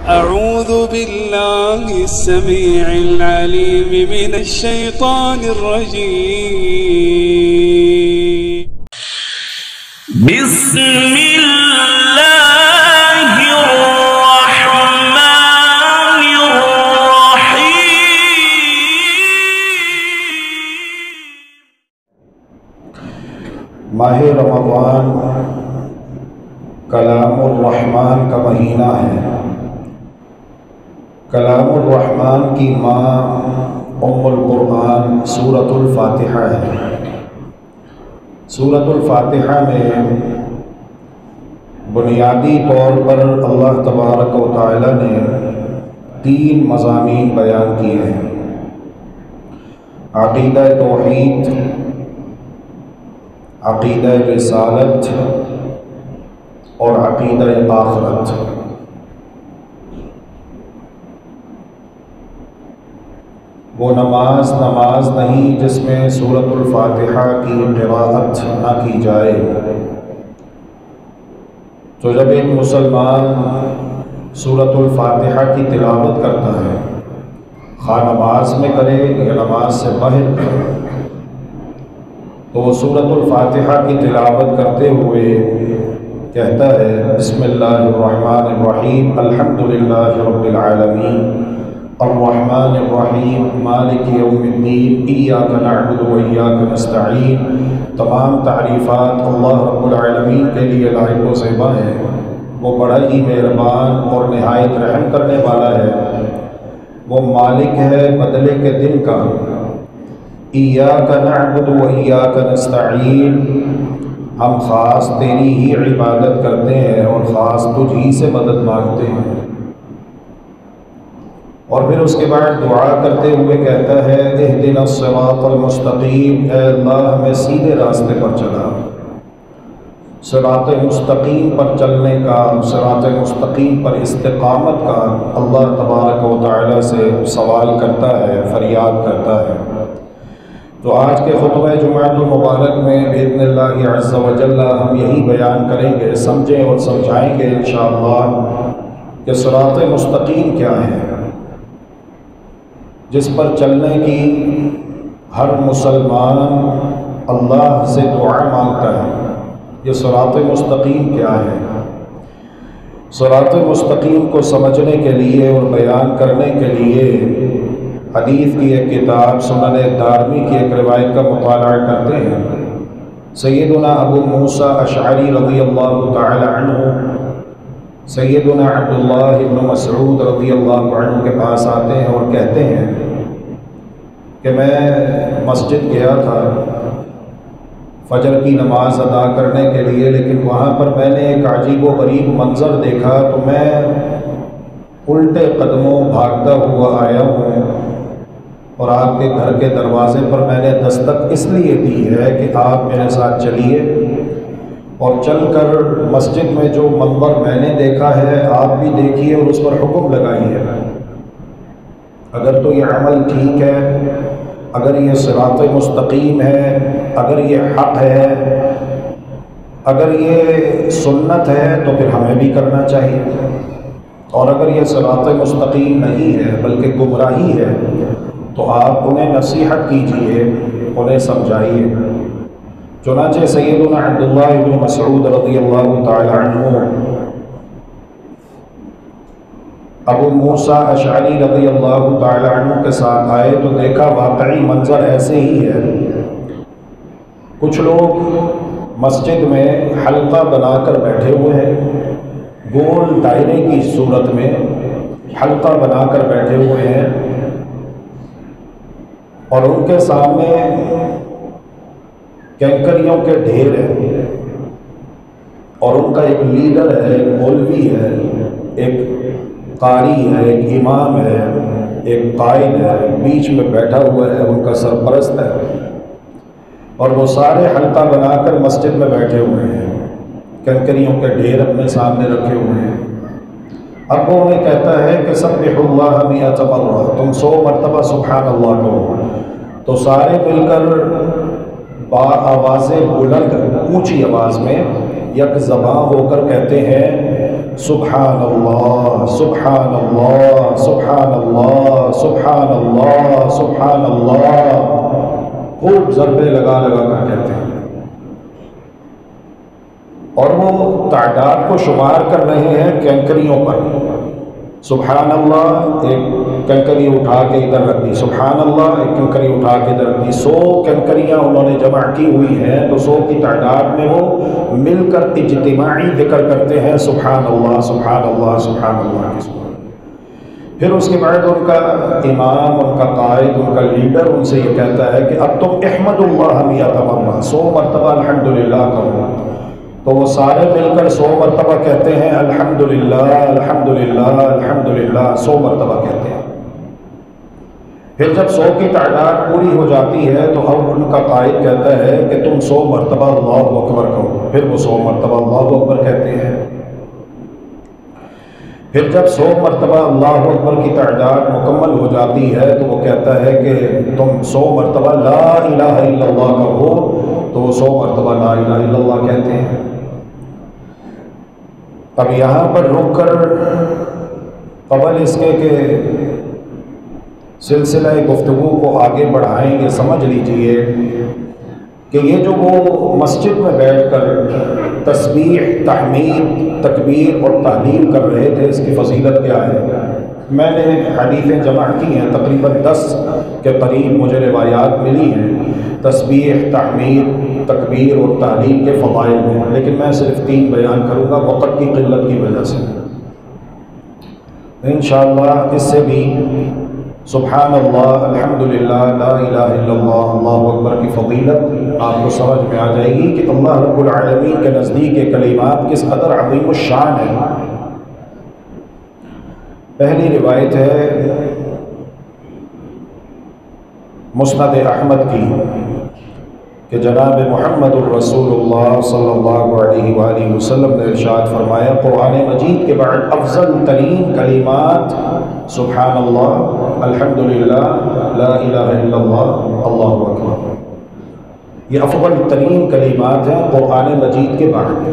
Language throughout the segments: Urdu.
أعوذ بالله السميع العليم من الشيطان الرجيم. بسم الله الرحمن الرحيم. ماہ رمضان کلام الرحمن کا مہینہ ہے۔ کلام الرحمن کی ماں ام القرآن سورۃ الفاتحہ ہے۔ سورۃ الفاتحہ میں بنیادی طور پر اللہ تبارک و تعالی نے 3 مضامین بیان کیے ہیں: عقیدہ توحید، عقیدہ رسالت اور عقیدہ آخرت۔ وہ نماز نہیں جس میں سورۃ الفاتحہ کی قراءت نہ کی جائے۔ تو جب ایک مسلمان سورۃ الفاتحہ کی تلاوت کرتا ہے، خواہ نماز میں کرے یا نماز سے باہر کرے، تو وہ سورۃ الفاتحہ کی تلاوت کرتے ہوئے کہتا ہے: بسم اللہ الرحمن الرحیم، الحمدللہ رب العالمین، الرحمن الرحیم، مالک یوم الدین، ایاک نعبد و ایاک نستعین۔ تمام تعریفات اللہ رب العالمین کے لیے لائق و زیبا ہیں۔ وہ بڑا ہی مہربان اور نہایت رحم کرنے والا ہے۔ وہ مالک ہے بدلے کے دن کا۔ ایاک نعبد و ایاک نستعین، ہم خاص تیری ہی عبادت کرتے ہیں اور خاص تجھ ہی سے مدد مانگتے ہیں۔ اور پھر اس کے بعد دعا کرتے ہوئے کہتا ہے: اہدنا الصراط المستقیم، اے اللہ ہمیں سیدھے راستے پر چلا۔ صراط مستقیم پر چلنے کا، صراط مستقیم پر استقامت کا اللہ تبارک و تعالی سے سوال کرتا ہے، فریاد کرتا ہے۔ تو آج کے خطبہ جمعۃ المبارک میں باذن اللہ عز و جل ہم یہی بیان کریں گے، سمجھیں اور سمجھائیں گے انشاءاللہ کہ صراط مستقیم کیا ہے، جس پر چلنے کی ہر مسلمان اللہ سے دعا مانگتا ہے۔ یہ صراط مستقیم کیا ہے؟ صراط مستقیم کو سمجھنے کے لیے اور بیان کرنے کے لیے حدیث کی ایک کتاب سنن دارمی کی ایک روایت کا مطالعہ کرتے ہیں۔ سیدنا ابو موسیٰ اشعری رضی اللہ تعالی عنہ سیدنا عبداللہ بن مسعود رضی اللہ عنہ کے پاس آتے ہیں اور کہتے ہیں کہ میں مسجد گیا تھا فجر کی نماز ادا کرنے کے لیے، لیکن وہاں پر میں نے ایک عجیب و غریب منظر دیکھا، تو میں الٹے قدموں بھاگتا ہوا آیا ہوں اور آپ کے گھر کے دروازے پر میں نے دستک اس لیے دی ہے کہ آپ میرے ساتھ چلیے اور چل کر مسجد میں جو منظر میں نے دیکھا ہے آپ بھی دیکھیے اور اس پر حکم لگائیے۔ اگر تو یہ عمل ٹھیک ہے، اگر یہ صراط مستقیم ہے، اگر یہ حق ہے، اگر یہ سنت ہے تو پھر ہمیں بھی کرنا چاہیے، اور اگر یہ صراط مستقیم نہیں ہے بلکہ گمراہی ہے تو آپ انہیں نصیحت کیجیے، انہیں سمجھائیے۔ چنانچہ سیدنا عبداللہ بن مسعود رضی اللہ تعالی عنہ ابو موسیٰ اشعری رضی اللہ تعالی عنہ کے ساتھ آئے تو دیکھا واقعی منظر ایسے ہی ہے۔ کچھ لوگ مسجد میں حلقہ بنا کر بیٹھے ہوئے ہیں، گول دائرے کی صورت میں حلقہ بنا کر بیٹھے ہوئے ہیں، اور ان کے سامنے کینکریوں کے ڈھیر ہیں، اور ان کا ایک لیڈر ہے، ایک مولوی ہے، ایک قاری ہے، ایک امام ہے، ایک قائد ہے، بیچ میں بیٹھا ہوا ہے، ان کا سرپرست ہے، اور وہ سارے حلقہ بنا کر مسجد میں بیٹھے ہوئے ہیں، کنکریوں کے ڈھیر اپنے سامنے رکھے ہوئے ہیں۔ اب وہ انہیں کہتا ہے کہ سبح اللہ 100 مرہ، تم 100 مرتبہ سبحان اللہ کہو۔ تو سارے مل کر با آواز بلند اونچی آواز میں یک زباں ہو کر کہتے ہیں سبحان اللہ سبحان اللہ سبحان اللہ سبحان اللہ سبحان اللہ خوب ضربے لگا لگا کر کہتے ہیں، اور وہ تعداد کو شمار کر رہے ہیں کینکریوں پر۔ سبحان اللہ، ایک کنکری اٹھا کے ادھر رکھ دی، سبحان اللہ، ایک کنکری اٹھا کے ادھر رکھ دی، 100 کنکریاں انہوں نے جمع کی ہوئی ہیں، تو 100 کی تعداد میں وہ مل کر اجتماعی ذکر کرتے ہیں سبحان اللہ سبحان اللہ سبحان اللہ کی صورت۔ پھر اس کے بعد ان کا امام، ان کا قائد، ان کا لیڈر ان سے یہ کہتا ہے کہ اب تم احمد اللہ 100 مرہ، 100 مرتبہ الحمدللہ کہو۔ تو وہ سارے مل کر 100 مرتبہ کہتے ہیں الحمدللہ الحمدللہ الحمدللہ، 100 مرتبہ کہتے ہیں۔ پھر جب 100 کی تعداد پوری ہو جاتی ہے تو اب ان کا قائد کہتا ہے کہ تم 100 مرتبہ اللہ اکبر کہو۔ پھر وہ 100 مرتبہ اللہ اکبر کہتے ہیں۔ پھر جب 100 مرتبہ اللہ اکبر کی تعداد مکمل ہو جاتی ہے تو وہ کہتا ہے کہ تم 100 مرتبہ لا الہ الا اللہ کہو، تو وہ 100 مرتبہ لا الہ الا اللہ کہتے ہیں۔ اب یہاں پر رک کر قبل اس کے کہ سلسلہ گفتگو کو آگے بڑھائیں گے، سمجھ لیجئے کہ یہ جو وہ مسجد میں بیٹھ کر تسبیح، تحمید، تکبیر اور تحلیل کر رہے تھے، اس کی فضیلت کیا ہے؟ میں نے حدیثیں جمع کی ہیں، تقریباً 10 کے قریب مجھے روایات ملی ہیں تسبیح، تحمید، تکبیر اور تحلیل کے فضائل میں، لیکن میں صرف 3 بیان کروں گا وقت کی قلت کی وجہ سے۔ انشاءاللہ اس سے بھی سبحان اللہ، الحمدللہ، لا الہ الا اللہ، اللہ اکبر کی فضیلت آپ کو سمجھ میں آ جائے گی کہ اللہ رب العالمین کے نزدیک یہ کلمات کس قدر عظیم الشان ہے۔ پہلی روایت ہے مسند احمد کی کہ جناب محمد الرسول اللہ صلی اللہ علیہ وآلہ وسلم نے ارشاد فرمایا، قرآن مجید کے بعد افضل ترین کلمات سبحان اللہ، الحمدللہ، لا الہ الا اللہ، اللہ اکبر، یہ افضل ترین کلمات ہیں قرآن مجید کے بعد۔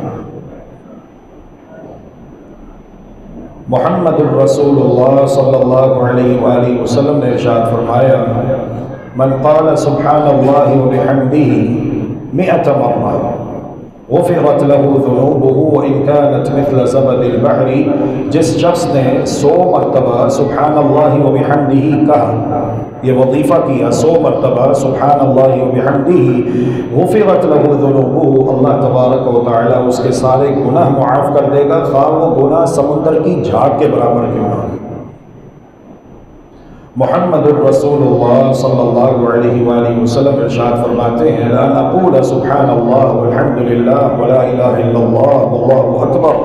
محمد الرسول اللہ صلی اللہ علیہ وآلہ وسلم نے ارشاد فرمایا، من قال سبحان اللہ وبحمدہ 100 مرہ غفرت له ذنوبه وإن كانت مثل زبد البحر، جس شخص نے 100 مرتبہ سبحان اللہ وبحمدہ کہا، یہ وظیفہ کیا 100 مرتبہ سبحان اللہ وبحمدہ، غفرت له ذنوبه، اللہ تبارک و تعالی اس کے سارے گناہ معاف کر دے گا، خواہ وہ گناہ سمندر کی جھاگ کے برابر کیوں نہ ہو۔ محمد الرسول اللہ صلی اللہ علیہ وآلہ وسلم ارشاد فرماتے ہیں، لا نقول سبحان اللہ والحمد للہ ولا الہ الا اللہ واللہ اکبر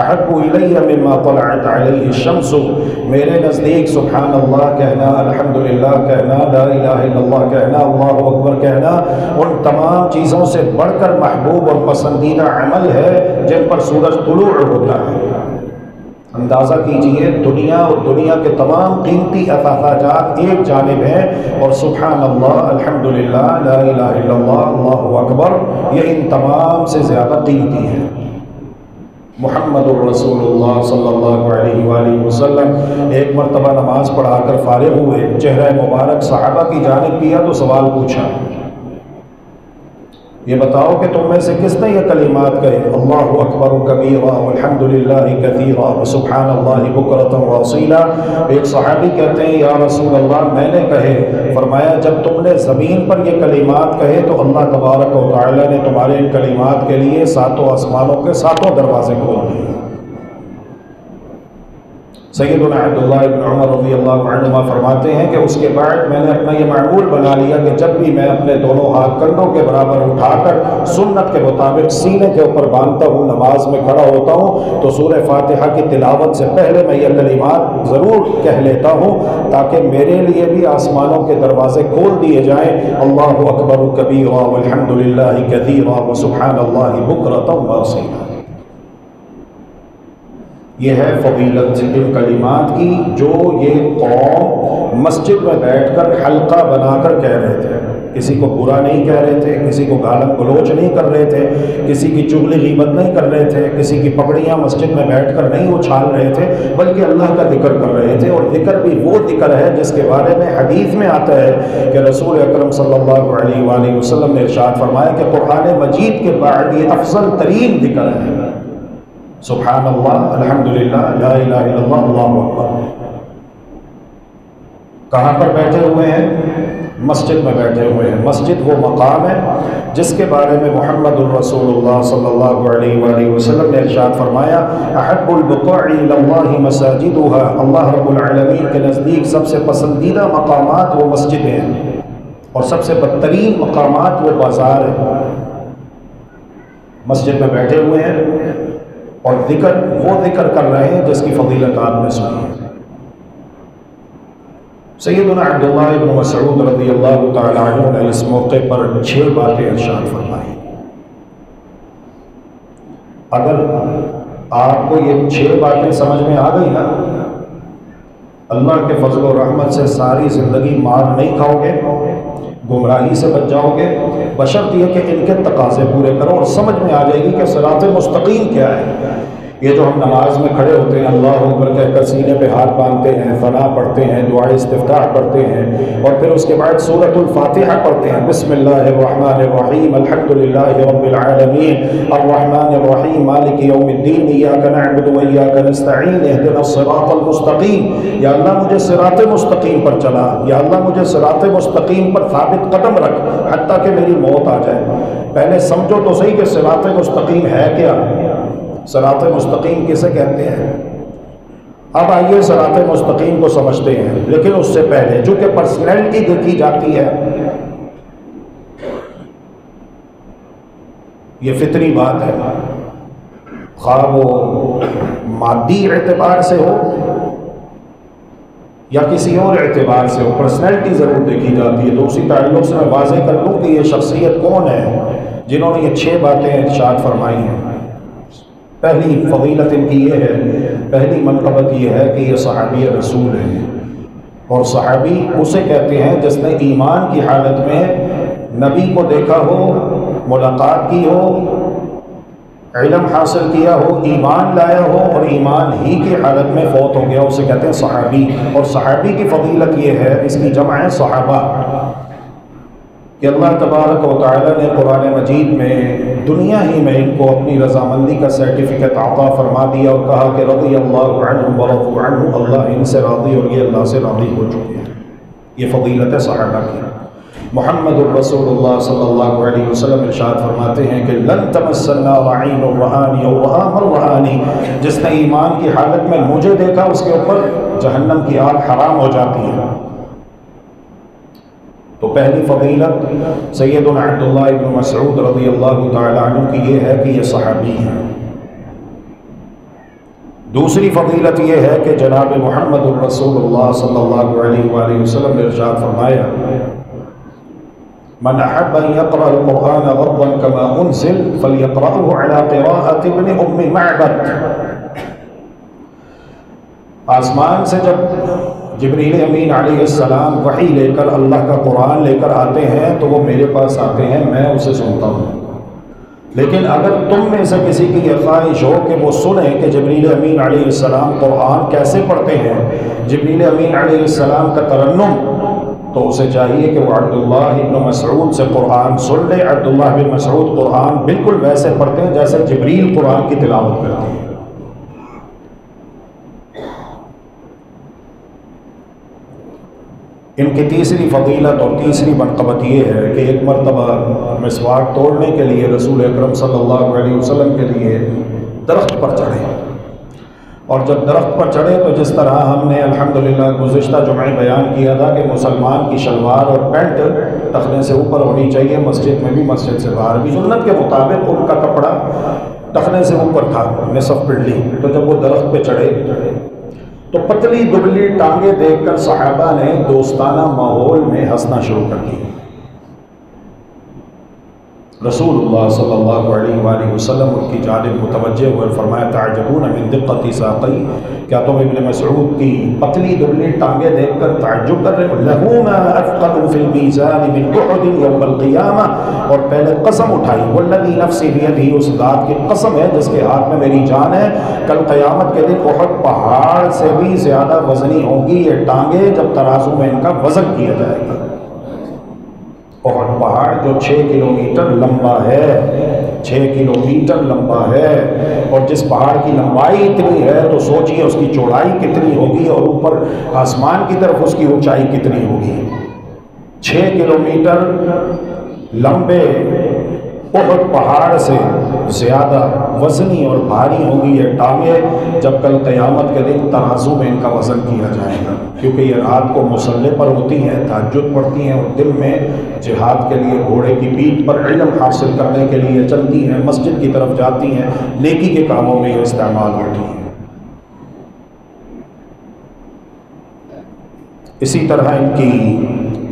احب الی مما طلعت علیہ الشمس، میرے نزدیک سبحان اللہ کہنا، الحمدللہ کہنا، لا الہ الا اللہ کہنا، اللہ اکبر کہنا ان تمام چیزوں سے بڑھ کر محبوب اور پسندیدہ عمل ہے جن پر سورج طلوع ہوتا ہے۔ اندازہ کیجئے دنیا اور دنیا کے تمام قیمتی اثاثات ایک جانب ہیں، اور سبحان اللہ، الحمدللہ، لا الہ الا اللہ، اللہ اکبر، یہ ان تمام سے زیادہ قیمتی ہے۔ محمد الرسول اللہ صلی اللہ علیہ وآلہ وسلم ایک مرتبہ نماز پڑھا کر فارغ ہوئے، چہرہ مبارک صحابہ کی جانب کیا تو سوال پوچھا، یہ بتاؤ کہ تم میں سے کس نے یہ کلمات کہے، اللہ اکبر کبیرہ والحمدللہ کثیرہ وسبحان اللہ بکرۃ واصیلا؟ ایک صحابی کہتے ہیں یا رسول اللہ میں نے کہے، فرمایا جب تم نے زمین پر یہ کلمات کہے تو اللہ تبارک و تعالی نے تمہارے ان کلمات کے لیے 7 آسمانوں کے 7 دروازے کھول دیے۔ سیدنا عبداللہ ابن عمر رضی اللہ عنہما فرماتے ہیں کہ اس کے بعد میں نے اپنا یہ معمول بنا لیا کہ جب بھی میں اپنے دونوں ہاتھ کندھوں کے برابر اٹھا کر سنت کے مطابق سینے کے اوپر باندھتا ہوں، نماز میں کھڑا ہوتا ہوں تو سورہ فاتحہ کی تلاوت سے پہلے میں یہ کلمات ضرور کہہ لیتا ہوں تاکہ میرے لیے بھی آسمانوں کے دروازے کھول دیے جائیں، اللہ اکبر کبیرہ والحمدللہ کثیرہ وسبحان اللہ بکرۃ واصیلا۔ یہ ہے فضیلت ان کلمات کی جو یہ قوم مسجد میں بیٹھ کر حلقہ بنا کر کہہ رہے تھے۔ کسی کو برا نہیں کہہ رہے تھے، کسی کو گالم گلوچ نہیں کر رہے تھے، کسی کی چغلی غیبت نہیں کر رہے تھے، کسی کی پگڑیاں مسجد میں بیٹھ کر نہیں اچھال رہے تھے، بلکہ اللہ کا ذکر کر رہے تھے۔ اور ذکر بھی وہ ذکر ہے جس کے بارے میں حدیث میں آتا ہے کہ رسول اکرم صلی اللہ علیہ وآلہ وسلم نے ارشاد فرمایا کہ قرآن مجید کے بعد یہ افضل ترین ذکر ہے۔ سبحان اللہ، الحمدللہ، لا الہ الا اللہ، اللہ اکبر۔ کہاں پر بیٹھے ہوئے ہیں؟ مسجد میں بیٹھے ہوئے ہیں۔ مسجد وہ مقام ہے جس کے بارے میں محمد الرسول اللہ صلی اللہ علیہ وآلہ وسلم نے ارشاد فرمایا احب البقاع الی اللہ مساجدها، اللہ رب العالمین کے نزدیک سب سے پسندیدہ مقامات وہ مسجدیں ہیں، اور سب سے بدترین مقامات وہ بازار ہیں۔ مسجد میں بیٹھے ہوئے ہیں اور وہ ذکر کر رہے ہیں جس کی فضیلت آپ نے سنی ہے۔ سیدنا عبداللہ ابن مسعود رضی اللہ تعالیٰ عنہ نے اس موقع پر 6 باتیں ارشاد فرمائی۔ اگر آپ کو یہ 6 باتیں سمجھ میں آ گئی نا، اللہ کے فضل و رحمت سے ساری زندگی مار نہیں کھاؤ گے، گمراہی سے بچ جاؤ گے، بشرط یہ کہ ان کے تقاضے پورے کرو، اور سمجھ میں آ جائے گی کہ صراط مستقیم کیا ہے۔ یہ جو ہم نماز میں کھڑے ہوتے ہیں، اللہ اکبر کہہ کر سینے پہ ہاتھ باندھتے ہیں، ثنا پڑھتے ہیں، دعائے استفتاح پڑھتے ہیں، اور پھر اس کے بعد سورۃ الفاتحہ پڑھتے ہیں، بسم اللہ الرحمن الرحیم الحمدللہ رب العالمین الرحمن الرحیم مالک یوم الدین ایاک نعبد و ایاک نستعین اہدنا الصراط المستقیم۔ یا اللہ مجھے صراط مستقیم پر چلا، یا اللہ مجھے صراط مستقیم پر ثابت قدم رکھ حتیٰ کہ میری موت آ جائے۔ پہلے سمجھو تو صحیح کہ صراط مستقیم ہے کیا؟ صراط مستقیم کسے کہتے ہیں؟ اب آئیے صراط مستقیم کو سمجھتے ہیں، لیکن اس سے پہلے چونکہ پرسنالٹی دیکھی جاتی ہے، یہ فطری بات ہے، خواہ وہ مادی اعتبار سے ہو یا کسی اور اعتبار سے ہو، پرسنالٹی ضرور دیکھی جاتی ہے۔ تو اسی تعلق سے میں واضح کر دوں کہ یہ شخصیت کون ہے جنہوں نے یہ 6 باتیں ارشاد فرمائی ہیں۔ پہلی فضیلت ان کی یہ ہے، پہلی منقبت یہ ہے کہ یہ صحابی رسول ہیں، اور صحابی اسے کہتے ہیں جس نے ایمان کی حالت میں نبی کو دیکھا ہو، ملاقات کی ہو، علم حاصل کیا ہو، ایمان لایا ہو، اور ایمان ہی کی حالت میں فوت ہو گیا، اسے کہتے ہیں صحابی۔ اور صحابی کی فضیلت یہ ہے، اس کی جمع ہے صحابہ، کہ اللہ تبارک و تعالیٰ نے قرآن مجید میں دنیا ہی میں ان کو اپنی رضامندی کا سرٹیفکیٹ عطا فرما دیا اور کہا کہ رضی اللہ عنہم ورضوا عنہ، اللہ ان سے راضی اور یہ اللہ سے راضی ہو چکے ہیں۔ یہ فضیلت ہے صحابہ کی۔ محمد الرسول اللہ صلی اللہ علیہ وسلم ارشاد فرماتے ہیں کہ لن تمسنا عین الرہانی اور رہانی، جس نے ایمان کی حالت میں مجھے دیکھا اس کے اوپر جہنم کی آگ حرام ہو جاتی ہے۔ تو پہلی فضیلت سیدنا عبداللہ ابن مسعود رضی اللہ تعالیٰ عنہ کی یہ ہے کہ یہ صحابی ہیں۔ دوسری فضیلت یہ ہے کہ جناب محمد الرسول اللہ صلی اللہ علیہ وآلہ وسلم نے ارشاد فرمایا من احب ان يقرأ القرآن غضا كما انزل فليقرأه على قراءة ابن ام معبد۔ آسمان سے جب جبریل امین علیہ السلام وحی لے کر اللہ کا قرآن لے کر آتے ہیں تو وہ میرے پاس آتے ہیں، میں اسے سنتا ہوں۔ لیکن اگر تم میں سے کسی کی یہ خواہش ہو کہ وہ سنیں کہ جبریل امین علیہ السلام قرآن کیسے پڑھتے ہیں، جبریل امین علیہ السلام کا ترنم، تو اسے چاہیے کہ وہ عبداللہ ابن مسعود سے قرآن سن لے۔ عبداللہ بن مسعود قرآن بالکل ویسے پڑھتے ہیں جیسے جبریل قرآن کی تلاوت کرتے ہیں۔ ان کی تیسری فضیلت اور تیسری منقبت یہ ہے کہ ایک مرتبہ مسواک توڑنے کے لیے رسول اکرم صلی اللہ علیہ وسلم کے لیے درخت پر چڑھے، اور جب درخت پر چڑھے تو جس طرح ہم نے الحمدللہ گزشتہ جمعہ بیان کیا تھا کہ مسلمان کی شلوار اور پینٹ ٹخنے سے اوپر ہونی چاہیے، مسجد میں بھی مسجد سے باہر بھی، سنت کے مطابق ان کا کپڑا ٹخنے سے اوپر تھا، نصف پنڈلی۔ تو جب وہ درخت پہ چڑھے تو پتلی دبلی ٹانگیں دیکھ کر صحابہ نے دوستانہ ماحول میں ہنسنا شروع کر دیا۔ رسول اللہ صلی اللہ علیہ وآلہ وسلم ان کی جانب متوجہ ہوئے، فرمایا تعجبون من دقت ساقی، کیا تم ابن مسعود کی پتلی دبلی ٹانگیں دیکھ کر تعجب کر رہے ہو؟ لہما اثقل فی المیزان من احد یوم القیامہ، اور پہلے قسم اٹھائی، والذی نفسی بیدہ، اس ذات کی قسم ہے جس کے ہاتھ میں میری جان ہے، کل قیامت کے دن احد پہاڑ سے بھی زیادہ وزنی ہوں گی یہ ٹانگیں جب ترازو میں ان کا وزن کیا جائے گا۔ احد پہاڑ جو 6 کلومیٹر لمبا ہے، 6 کلومیٹر لمبا ہے، اور جس پہاڑ کی لمبائی اتنی ہے تو سوچئے اس کی چوڑائی کتنی ہوگی اور اوپر آسمان کی طرف اس کی اونچائی کتنی ہوگی۔ 6 کلومیٹر لمبے احد پہاڑ سے زیادہ وزنی اور بھاری ہوگی یہ ٹانگیں جب کل قیامت کے دن ترازو میں ان کا وزن کیا جائے گا، کیونکہ یہ رات کو مصلے پر ہوتی ہیں، تہجد پڑھتی ہیں، اور دن میں جہاد کے لیے گھوڑے کی پیٹھ پر علم حاصل کرنے کے لیے چلتی ہیں، مسجد کی طرف جاتی ہیں، نیکی کے کاموں میں یہ استعمال ہوتی ہیں۔ اسی طرح ان کی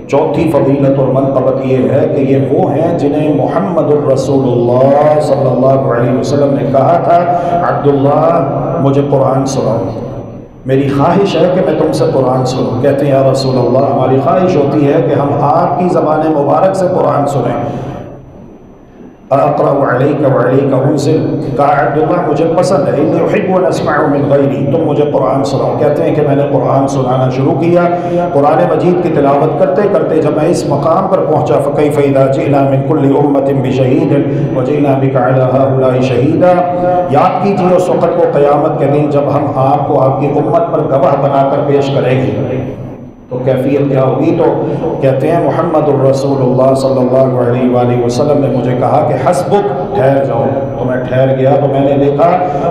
چوتھی فضیلت اور منقبت یہ ہے کہ یہ وہ ہیں جنہیں محمد الرسول اللہ صلی اللہ علیہ وسلم نے کہا تھا عبداللہ مجھے قرآن سناؤ، میری خواہش ہے کہ میں تم سے قرآن سنوں۔ کہتے ہیں یا رسول اللہ ہماری خواہش ہوتی ہے کہ ہم آپ کی زبان مبارک سے قرآن سنیں۔ اقرأ علیک وعلیک انزل، کہا عبداللہ مجھے پسند ہے، انی احب ان اسمع من غیری، تم مجھے قرآن سناؤ۔ کہتے ہیں کہ میں نے قرآن سنانا شروع کیا، قرآن مجید کی تلاوت کرتے کرتے جب میں اس مقام پر پہنچا فکیف اذا جئنا من کل امۃ بشہید وجئنا بک علی ہؤلاء شہیدا، یاد کیجیے اس وقت کو قیامت کے دن جب ہم آپ کو آپ کی امت پر گواہ بنا کر پیش کریں گے تو کیفیت کیا ہوگی؟ تو کہتے ہیں محمد الرسول اللہ صلی اللہ علیہ وآلہ وسلم نے مجھے کہا کہ حسبک، ٹھہر جاؤ، تو میں ٹھہر گیا تو میں نے دیکھا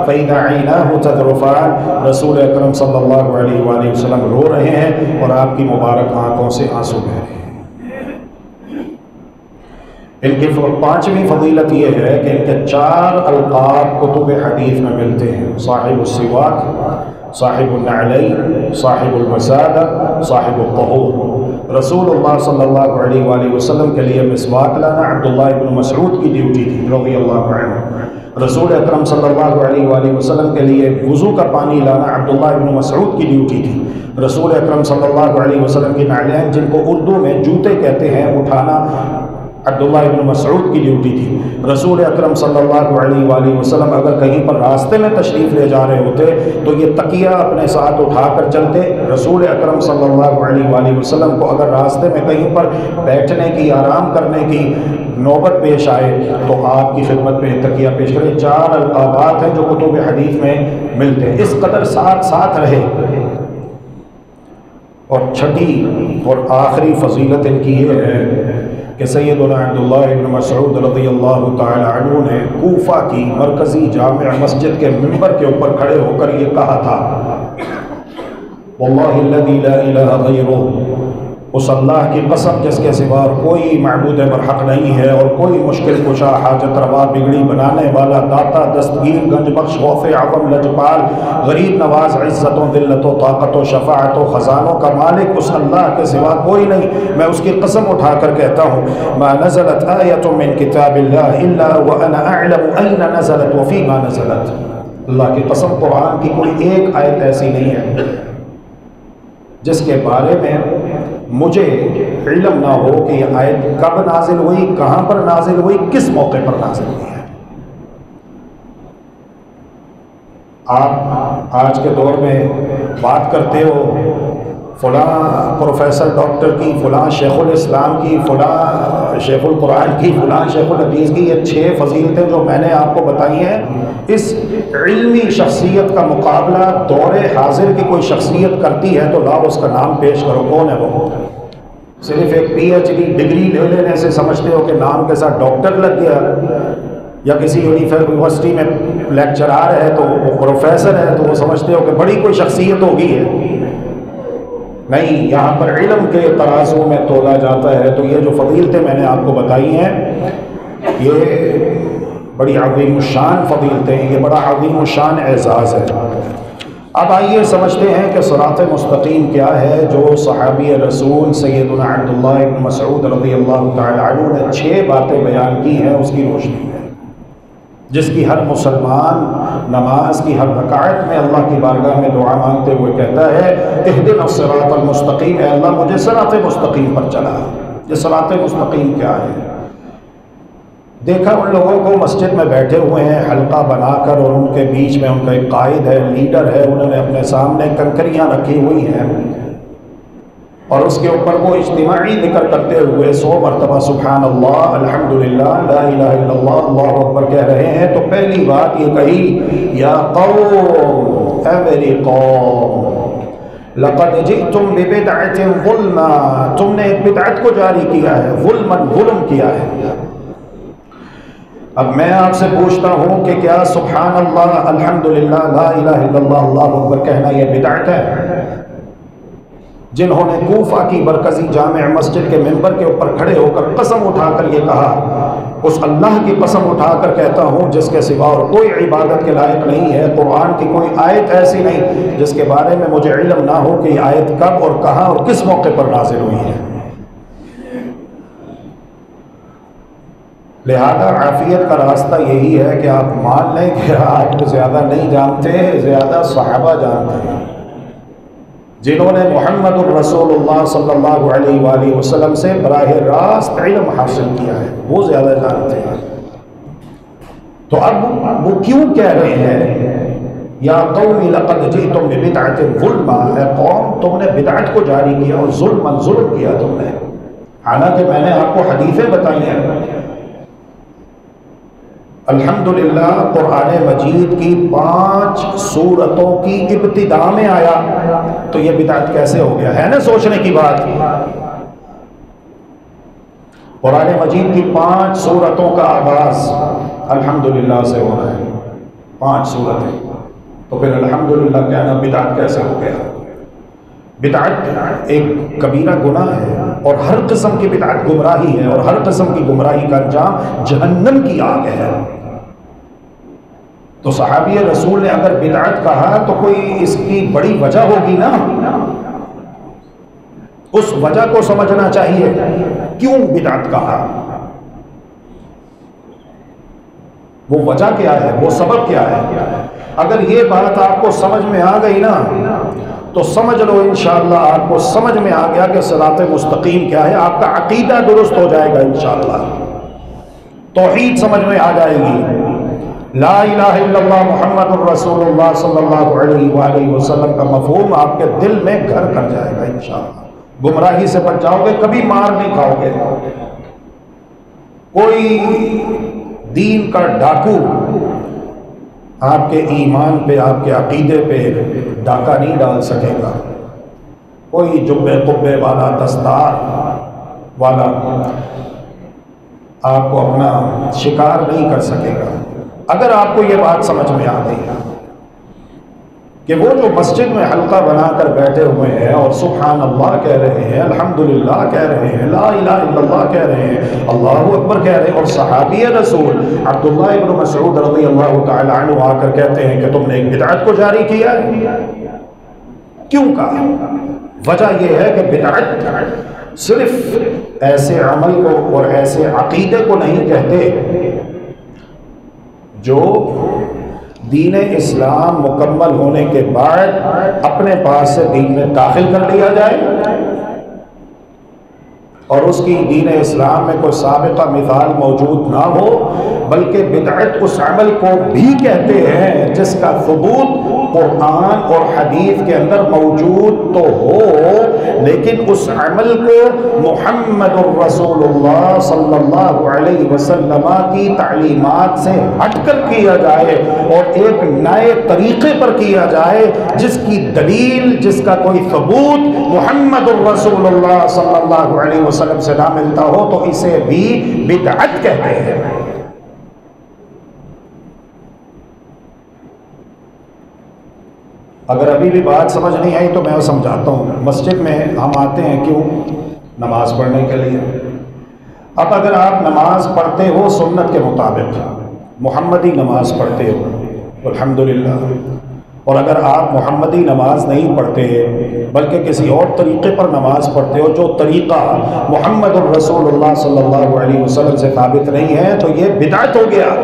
فإذا عیناہ تذرفان، رسول اکرم صلی اللہ علیہ وآلہ وسلم رو رہے ہیں اور آپ کی مبارک آنکھوں سے آنسو بہ رہے ہیں۔ ان کی 5ویں فضیلت یہ ہے کہ ان کے 4 القاب کتب حدیث میں ملتے ہیں، صاحب السواک، صاحب النعلین، صاحب الوسادہ، صاحب الطہور۔ رسول اللہ صلی اللہ علیہ وآلہ وسلم کے لیے مسواک لانا عبداللہ ابن مسعود کی ڈیوٹی تھی رضی اللہ عنہ۔ رسول اکرم صلی اللہ علیہ وآلہ وسلم کے لیے وضو کا پانی لانا عبداللہ ابن مسعود کی ڈیوٹی تھی۔ رسول اکرم صلی اللہ علیہ وسلم کی نعلین جن کو اردو میں جوتے کہتے ہیں اٹھانا عبداللہ ابن مسعود کی ڈیوٹی تھی۔ رسول اکرم صلی اللہ علیہ وآلہ وسلم اگر کہیں پر راستے میں تشریف لے جا رہے ہوتے تو یہ تکیہ اپنے ساتھ اٹھا کر چلتے۔ رسول اکرم صلی اللہ علیہ وآلہ وسلم کو اگر راستے میں کہیں پر بیٹھنے کی، آرام کرنے کی نوبت پیش آئے تو آپ کی خدمت میں تکیہ پیش کریں۔ 4 القابات ہیں جو کتب حدیث میں ملتے ہیں، اس قدر ساتھ رہے۔ اور چھٹی اور آخری فضیلت ان کی یہ ہے کہ سیدنا عبداللہ ابن مسعود رضی اللہ تعالی عنہ نے کوفہ کی مرکزی جامع مسجد کے منبر کے اوپر کھڑے ہو کر یہ کہا تھا واللہ الذی لا الہ غیرہ، اس اللہ کی قسم جس کے سوا کوئی معبود برحق نہیں ہے اور کوئی مشکل کشا، حاجت روا، بگڑی بنانے والا، داتا، دستگیر، گنج بخش، خوف عظم، لجپال، غریب نواز، عزت و ذلت و طاقت و شفاعت و خزانوں کا مالک اس اللہ کے سوا کوئی نہیں۔ میں اس کی قسم اٹھا کر کہتا ہوں ما نزلت آیت من کتاب اللہ الا وانا اعلم این نزلت وفیما نزلت، اللہ کی قسم قرآن کی کوئی ایک آیت ایسی نہیں ہے جس کے بارے میں مجھے علم نہ ہو کہ یہ آیت کب نازل ہوئی، کہاں پر نازل ہوئی، کس موقع پر نازل ہوئی ہے۔ آپ آج کے دور میں بات کرتے ہو فلاں پروفیسر ڈاکٹر کی، فلاں شیخ الاسلام کی، فلاں شیخ القرآن کی، فلاں شیخ الحدیث کی، یہ 6 فضیلتیں جو میں نے آپ کو بتائی ہیں، اس علمی شخصیت کا مقابلہ دور حاضر کی کوئی شخصیت کرتی ہے تو لاؤ اس کا نام پیش کرو، کون ہے وہ؟ صرف ایک PhD ڈگری لے لینے سے سمجھتے ہو کہ نام کے ساتھ ڈاکٹر لگ گیا، یا کسی یونیورسٹی میں لیکچرار ہے تو وہ پروفیسر ہے تو وہ سمجھتے ہو کہ بڑی کوئی شخصیت ہوگی ہے۔ نہیں، یہاں پر علم کے ترازو میں تولا جاتا ہے۔ تو یہ جو فضیلتیں میں نے آپ کو بتائی ہیں یہ بڑی عظیم الشان فضیلتیں ہیں، یہ بڑا عظیم الشان اعزاز ہے۔ اب آئیے سمجھتے ہیں کہ صراط مستقیم کیا ہے، جو صحابی رسول سیدنا عبداللہ بن مسعود رضی اللہ تعالی عنہ نے 6 باتیں بیان کی ہیں اس کی روشنی میں، جس کی ہر مسلمان نماز کی ہر رکعت میں اللہ کی بارگاہ میں دعا مانگتے ہوئے کہتا ہے اہدنا الصراط المستقیم، اے اللہ مجھے صراط مستقیم پر چلا۔ یہ صراط مستقیم کیا ہے؟ دیکھا ان لوگوں کو مسجد میں بیٹھے ہوئے ہیں حلقہ بنا کر، اور ان کے بیچ میں ان کا ایک قائد ہے، لیڈر ہے، انہوں نے اپنے سامنے کنکریاں رکھی ہوئی ہیں اور اس کے اوپر وہ اجتماعی ذکر کرتے ہوئے 100 مرتبہ سبحان اللہ، الحمدللہ، لا الہ الا اللہ، اللہ اکبر کہہ رہے ہیں۔ تو پہلی بات یہ کہی یا قوم، اے میری قوم، لقد جئتم ببدعۃ ظلما، تم نے ایک بدعت کو جاری کیا ہے، ظلم کیا ہے۔ اب میں آپ سے پوچھتا ہوں کہ کیا سبحان اللہ، الحمدللہ، لا الہ الا اللہ، اللہ اکبر کہنا یہ بدعت ہے؟ جنہوں نے کوفہ کی مرکزی جامع مسجد کے ممبر کے اوپر کھڑے ہو کر قسم اٹھا کر یہ کہا، اس اللہ کی قسم اٹھا کر کہتا ہوں جس کے سوا اور کوئی عبادت کے لائق نہیں ہے، قرآن کی کوئی آیت ایسی نہیں جس کے بارے میں مجھے علم نہ ہو کہ یہ آیت کب اور کہاں اور کس موقع پر نازل ہوئی ہے۔ لہذا عافیت کا راستہ یہی ہے کہ آپ مان لیں کہ آپ زیادہ نہیں جانتے، زیادہ صحابہ جانتے ہیں، جنہوں نے محمد الرسول اللہ صلی اللہ علیہ وآلہ وسلم سے براہ راست علم حاصل کیا ہے، وہ زیادہ جانتے ہیں۔ تو اب وہ کیوں کہہ رہے ہیں یا قوم لقد جئتم ببدعۃ ظلما، اے قوم تم نے بدعت کو جاری کیا اور ظلم کیا تم نے، حالانکہ میں نے آپ کو حدیثیں بتائی ہیں۔ الحمدللہ قرآن مجید کی 5 سورتوں کی ابتدا میں آیا تو یہ بدعت کیسے ہو گیا ہے نا سوچنے کی بات۔ قرآن مجید کی 5 سورتوں کا آغاز الحمدللہ سے ہو رہا ہے، 5 سورتیں، تو پھر الحمدللہ کہنا بدعت کیسے ہو گیا؟ بدعت ایک کبیرہ گناہ ہے اور ہر قسم کی بدعت گمراہی ہے، اور ہر قسم کی گمراہی کا انجام جہنم کی آگ ہے۔ تو صحابی رسول نے اگر بدعت کہا تو کوئی اس کی بڑی وجہ ہوگی نا، اس وجہ کو سمجھنا چاہیے، کیوں بدعت کہا، وہ وجہ کیا ہے، وہ سبب کیا ہے۔ اگر یہ بات آپ کو سمجھ میں آ گئی نا تو سمجھ لو انشاءاللہ آپ کو سمجھ میں آ گیا کہ صراط مستقیم کیا ہے، آپ کا عقیدہ درست ہو جائے گا انشاءاللہ، توحید سمجھ میں آ جائے گی، لا الہ الا اللہ محمد الرسول اللہ صلی اللہ علیہ وآلہ وسلم کا مفہوم آپ کے دل میں گھر کر جائے گا انشاءاللہ، گمراہی سے بچ جاؤ گے، کبھی مار نہیں کھاؤ گے، کوئی دین کا ڈاکو آپ کے ایمان پہ، آپ کے عقیدے پہ ڈاکہ نہیں ڈال سکے گا، کوئی جبے قبے والا، دستار والا آپ کو اپنا شکار نہیں کر سکے گا۔ اگر آپ کو یہ بات سمجھ میں آ گئی کہ وہ جو مسجد میں حلقہ بنا کر بیٹھے ہوئے ہیں اور سبحان اللہ کہہ رہے ہیں، الحمدللہ کہہ رہے ہیں، لا الہ الا اللہ کہہ رہے ہیں، اللہ اکبر کہہ رہے ہیں، اور صحابی رسول عبداللہ ابن مسعود رضی اللہ تعالی عنہ آ کر کہتے ہیں کہ تم نے ایک بدعت کو جاری کیا ہے، کیوں کہا؟ وجہ یہ ہے کہ بدعت صرف ایسے عمل کو اور ایسے عقیدے کو نہیں کہتے جو دین اسلام مکمل ہونے کے بعد اپنے پاس سے دین میں داخل کر لیا جائے اور اس کی دین اسلام میں کوئی سابقہ مثال موجود نہ ہو، بلکہ بدعت اس عمل کو بھی کہتے ہیں جس کا ثبوت قرآن اور حدیث کے اندر موجود تو ہو، لیکن اس عمل کو محمد الرسول اللہ صلی اللہ علیہ وسلم کی تعلیمات سے ہٹ کر کیا جائے اور ایک نئے طریقے پر کیا جائے جس کی دلیل، جس کا کوئی ثبوت محمد الرسول اللہ صلی اللہ علیہ وسلم سے نہ ملتا ہو، تو اسے بھی بدعت کہتے ہیں۔ اگر ابھی بھی بات سمجھ نہیں آئی تو میں سمجھاتا ہوں۔ مسجد میں ہم آتے ہیں کیوں؟ نماز پڑھنے کے لیے۔ اب اگر آپ نماز پڑھتے ہو سنت کے مطابق، محمدی نماز پڑھتے ہو، الحمدللہ اور اگر آپ محمدی نماز نہیں پڑھتے بلکہ کسی اور طریقے پر نماز پڑھتے ہو جو طریقہ محمد الرسول اللہ صلی اللہ علیہ وسلم سے ثابت نہیں ہے تو یہ بدعت ہو گیا۔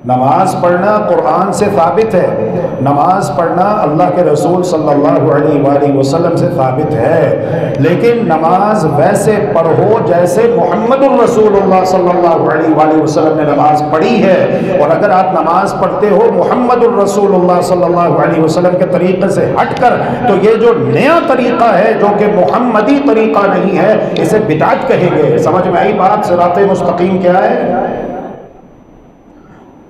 نماز پڑھنا قرآن سے ثابت ہے، نماز پڑھنا اللہ کے رسول صلی اللہ علیہ وآلہ وسلم سے ثابت ہے، لیکن نماز ویسے پڑھو جیسے محمد الرسول اللہ صلی اللہ علیہ وآلہ وسلم نے نماز پڑھی ہے۔ اور اگر آپ نماز پڑھتے ہو محمد الرسول اللہ صلی اللہ علیہ وسلم کے طریقے سے ہٹ کر تو یہ جو نیا طریقہ ہے جو کہ محمدی طریقہ نہیں ہے اسے بدعت کہیں گے۔ سمجھ میں آئی بات؟ صراط مستقیم کیا ہے؟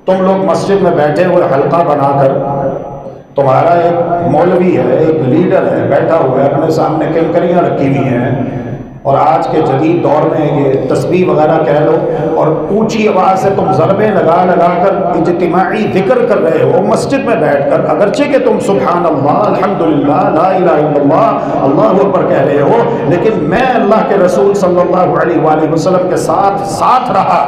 تم لوگ مسجد میں بیٹھے ہوئے حلقہ بنا کر، تمہارا ایک مولوی ہے، ایک لیڈر ہے، بیٹھا ہوا ہے، اپنے سامنے کنکریاں رکھی ہوئی ہیں، اور آج کے جدید دور میں یہ تسبیح وغیرہ کہہ لو، اور اونچی آواز سے تم ضربیں لگا لگا کر اجتماعی ذکر کر رہے ہو مسجد میں بیٹھ کر، اگرچہ کہ تم سبحان اللہ، الحمدللہ، لا الہ الا اللہ، اللہ اکبر کہہ رہے ہو، لیکن میں اللہ کے رسول صلی اللہ علیہ وآلہ وسلم کے ساتھ رہا،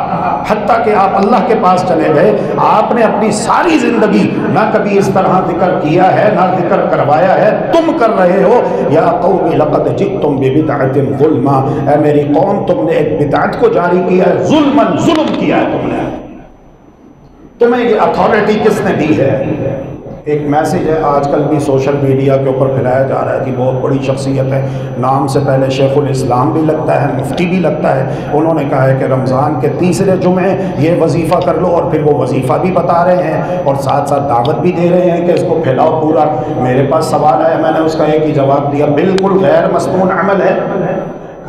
حتیٰ کہ آپ اللہ کے پاس چلے گئے، آپ نے اپنی ساری زندگی نہ کبھی اس طرح ذکر کیا ہے نہ ذکر کروایا ہے، تم کر رہے ہو۔ یا قوم لقد جئتم ببدعۃ ظلما، اے میری قوم تم نے ایک بدعت کو جاری کیا ہے، ظلم کیا ہے تم نے۔ تمہیں یہ اتھارٹی کس نے دی ہے؟ ایک میسیج ہے آج کل بھی سوشل میڈیا کے اوپر پھیلایا جا رہا ہے کہ بہت بڑی شخصیت ہے، نام سے پہلے شیخ الاسلام بھی لگتا ہے، مفتی بھی لگتا ہے، انہوں نے کہا ہے کہ رمضان کے تیسرے جمعے یہ وظیفہ کر لو، اور پھر وہ وظیفہ بھی بتا رہے ہیں اور ساتھ ساتھ دعوت بھی دے رہے ہیں کہ اس کو پھیلاؤ پورا۔ میرے پاس سوال آیا، میں نے اس کا ایک ہی جواب دیا، بالکل غیر مسنون عمل ہے۔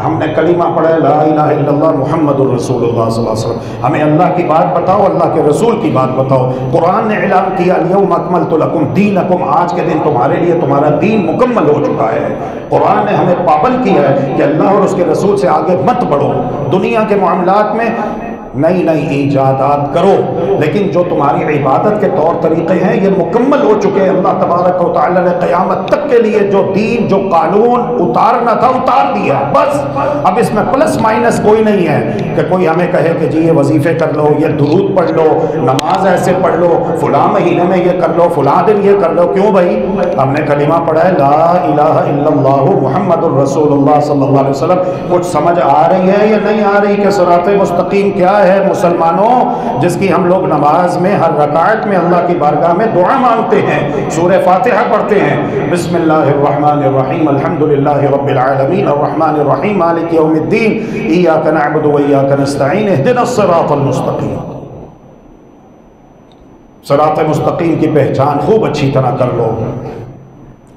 ہم نے کلمہ پڑھا ہے لا الہ الا اللہ محمد الرسول اللہ صلی اللہ علیہ وسلم، ہمیں اللہ کی بات بتاؤ، اللہ کے رسول کی بات بتاؤ۔ قرآن نے اعلان کیا الیوم اکملت لکم دینکم، آج کے دن تمہارے لیے تمہارا دین مکمل ہو چکا ہے۔ قرآن نے ہمیں پابند کیا ہے کہ اللہ اور اس کے رسول سے آگے مت بڑھو، دنیا کے معاملات میں نئی نئی ایجادات کرو، لیکن جو تمہاری عبادت کے طور طریقے ہیں یہ مکمل ہو چکے ہیں۔ اللہ تبارک و تعالی نے قیامت تک کے لیے جو دین جو قانون اتارنا تھا اتار دیا، بس اب اس میں پلس مائنس کوئی نہیں ہے کہ کوئی ہمیں کہے کہ جی یہ وظیفے کر لو، یہ درود پڑھ لو، نماز ایسے پڑھ لو، فلاں مہینے میں یہ کر لو، فلاں دن یہ کر لو۔ کیوں بھائی؟ ہم نے کلمہ پڑھا ہے لا الہ الا اللہ محمد الرسول اللہ صلی اللہ علیہ وسلم۔ کچھ سمجھ آ رہی ہے یا نہیں آ رہی کہ صراط مستقیم کیا ہے مسلمانوں؟ جس کی ہم لوگ نماز میں ہر رکعت میں اللہ کی بارگاہ میں دعا مانگتے ہیں، سورہ فاتحہ پڑھتے ہیں، بسم اللہ الرحمن الرحیم الحمدللہ رب العالمین الرحمن الرحیم مالک یوم الدین ایاک نعبد و ایاک نستعین اہدنا الصراط المستقیم۔ صراط مستقیم کی پہچان خوب اچھی طرح کر لو۔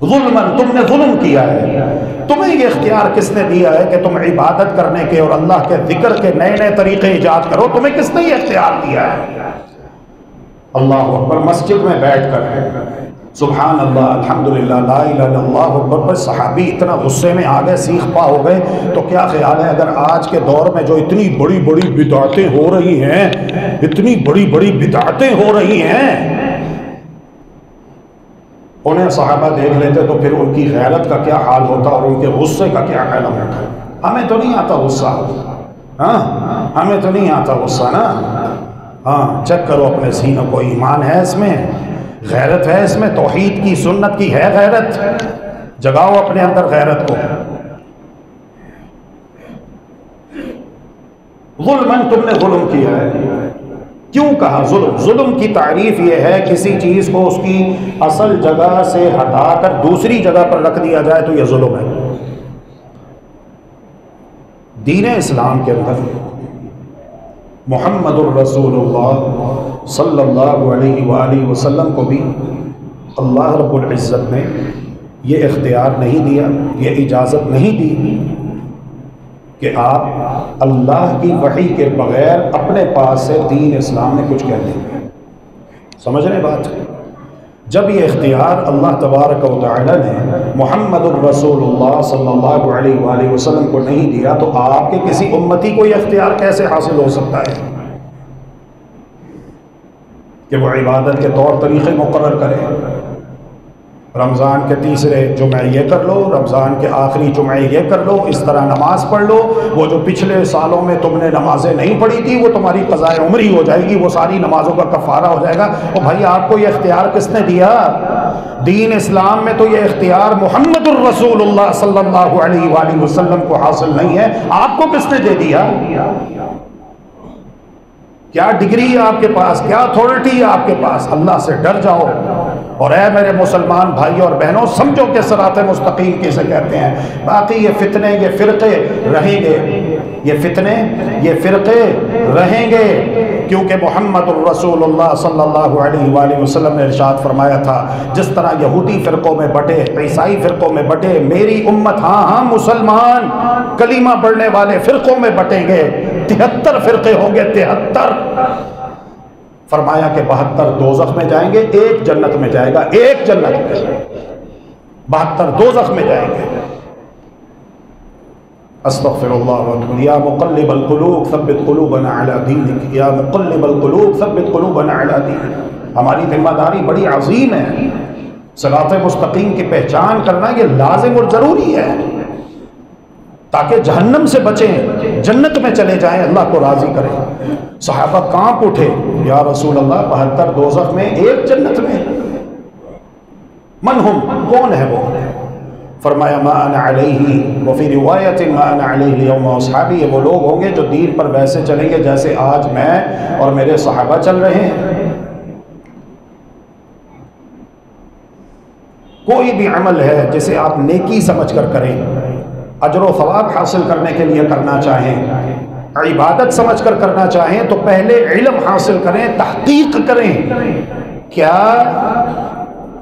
ظلماً، تم نے ظلم کیا ہے، تمہیں یہ اختیار کس نے دیا ہے کہ تم عبادت کرنے کے اور اللہ کے ذکر کے نئے نئے طریقے ایجاد کرو؟ تمہیں کس نے یہ اختیار دیا ہے؟ اللہ اکبر مسجد میں بیٹھ کر سبحان اللہ الحمدللہ لا الہ الا اللہ اکبر پر صحابی اتنا غصے میں آ گئے، سیخ پا ہو گئے۔ تو کیا خیال ہے اگر آج کے دور میں جو اتنی بڑی بڑی بدعتیں ہو رہی ہیں، اتنی بڑی بڑی بدعتیں ہو رہی ہیں، انہیں صحابہ دیکھ لیتے تو پھر ان کی غیرت کا کیا حال ہوتا اور ان کے غصے کا کیا عالم ہوتا؟ ہمیں تو نہیں آتا غصہ، ہاں ہمیں تو نہیں آتا غصہ نا۔ ہاں چیک کرو اپنے سینوں کو، ایمان ہے اس میں، غیرت ہے اس میں، توحید کی سنت کی ہے غیرت، جگاؤ اپنے اندر غیرت کو۔ ظلماً، تم نے ظلم کیا ہے۔ کیوں کہا ظلم؟ ظلم کی تعریف یہ ہے کسی چیز کو اس کی اصل جگہ سے ہٹا کر دوسری جگہ پر رکھ دیا جائے تو یہ ظلم ہے۔ دین اسلام کے اندر محمد الرسول اللہ صلی اللہ علیہ وآلہ وسلم کو بھی اللہ رب العزت نے یہ اختیار نہیں دیا، یہ اجازت نہیں دی کہ آپ اللہ کی وحی کے بغیر اپنے پاس سے دین اسلام میں کچھ کہہ دیں۔ سمجھ رہے بات؟ جب یہ اختیار اللہ تبارک و تعالی نے محمد الرسول اللہ صلی اللہ علیہ وآلہ وسلم کو نہیں دیا تو آپ کے کسی امتی کو یہ اختیار کیسے حاصل ہو سکتا ہے کہ وہ عبادت کے طور طریقے مقرر کرے؟ رمضان کے تیسرے جمعے یہ کر لو، رمضان کے آخری جمعے یہ کر لو، اس طرح نماز پڑھ لو، وہ جو پچھلے سالوں میں تم نے نمازیں نہیں پڑھی تھی وہ تمہاری قضاء عمری ہو جائے گی، وہ ساری نمازوں کا کفارہ ہو جائے گا۔ اور بھائی آپ کو یہ اختیار کس نے دیا؟ دین اسلام میں تو یہ اختیار محمد الرسول اللہ صلی اللہ علیہ وآلہ وسلم کو حاصل نہیں ہے، آپ کو کس نے دے دیا؟ کیا ڈگری ہے آپ کے پاس، کیا اتھارٹی ہے آپ کے پاس؟ اللہ سے ڈر جاؤ۔ اور اے میرے مسلمان بھائیوں اور بہنوں، سمجھو کہ صراط مستقیم کسے کہتے ہیں۔ باقی یہ فتنے، یہ فرقے رہیں گے، یہ فتنے، یہ فرقے رہیں گے، کیونکہ محمد الرسول اللہ صلی اللہ علیہ وآلہ وسلم نے ارشاد فرمایا تھا جس طرح یہودی فرقوں میں بٹے، عیسائی فرقوں میں بٹے، میری امت ہاں مسلمان کلمہ پڑھنے والے فرقوں میں بٹیں گے، 73 فرقے ہوں گے، 73۔ فرمایا کہ 72 دوزخ میں جائیں گے، ایک جنت میں جائے گا، ایک جنت میں، 72 دوزخ میں جائیں گے۔ استغفر اللہ واتوب یا مقلب القلوب ثبت قلوبنا علی دینک، یا مقلب القلوب ثبت قلوبنا علی دینک۔ ہماری ذمہ داری بڑی عظیم ہے، صراط مستقیم کی پہچان کرنا یہ لازم اور ضروری ہے تاکہ جہنم سے بچیں، جنت میں چلے جائیں، اللہ کو راضی کریں۔ صحابہ کانپ اٹھے، یا رسول اللہ 72 دوزخ میں، ایک جنت میں، من ہم، کون ہے وہ؟ فرمایا ما انا علیہ، وفی روایت ما انا علیہ اليوم واصحابی، یہ وہ لوگ ہوں گے جو دین پر ویسے چلیں گے جیسے آج میں اور میرے صحابہ چل رہے ہیں۔ کوئی بھی عمل ہے جسے آپ نیکی سمجھ کر کریں، اجر و ثواب حاصل کرنے کے لیے کرنا چاہیں، عبادت سمجھ کر کرنا چاہیں تو پہلے علم حاصل کریں، تحقیق کریں۔ کیا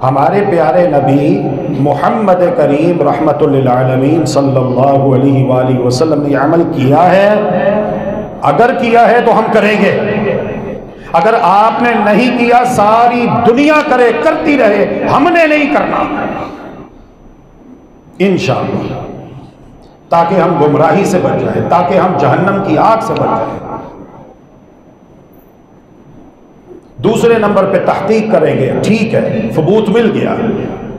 ہمارے پیارے نبی محمد کریم رحمت للعالمین صلی اللہ علیہ وآلہ وسلم نے عمل کیا ہے؟ اگر کیا ہے تو ہم کریں گے، اگر آپ نے نہیں کیا ساری دنیا کرے، کرتی رہے، ہم نے نہیں کرنا انشاءاللہ، تاکہ ہم گمراہی سے بچ جائیں، تاکہ ہم جہنم کی آگ سے بچ جائیں۔ دوسرے نمبر پہ تحقیق کریں گے، ٹھیک ہے ثبوت مل گیا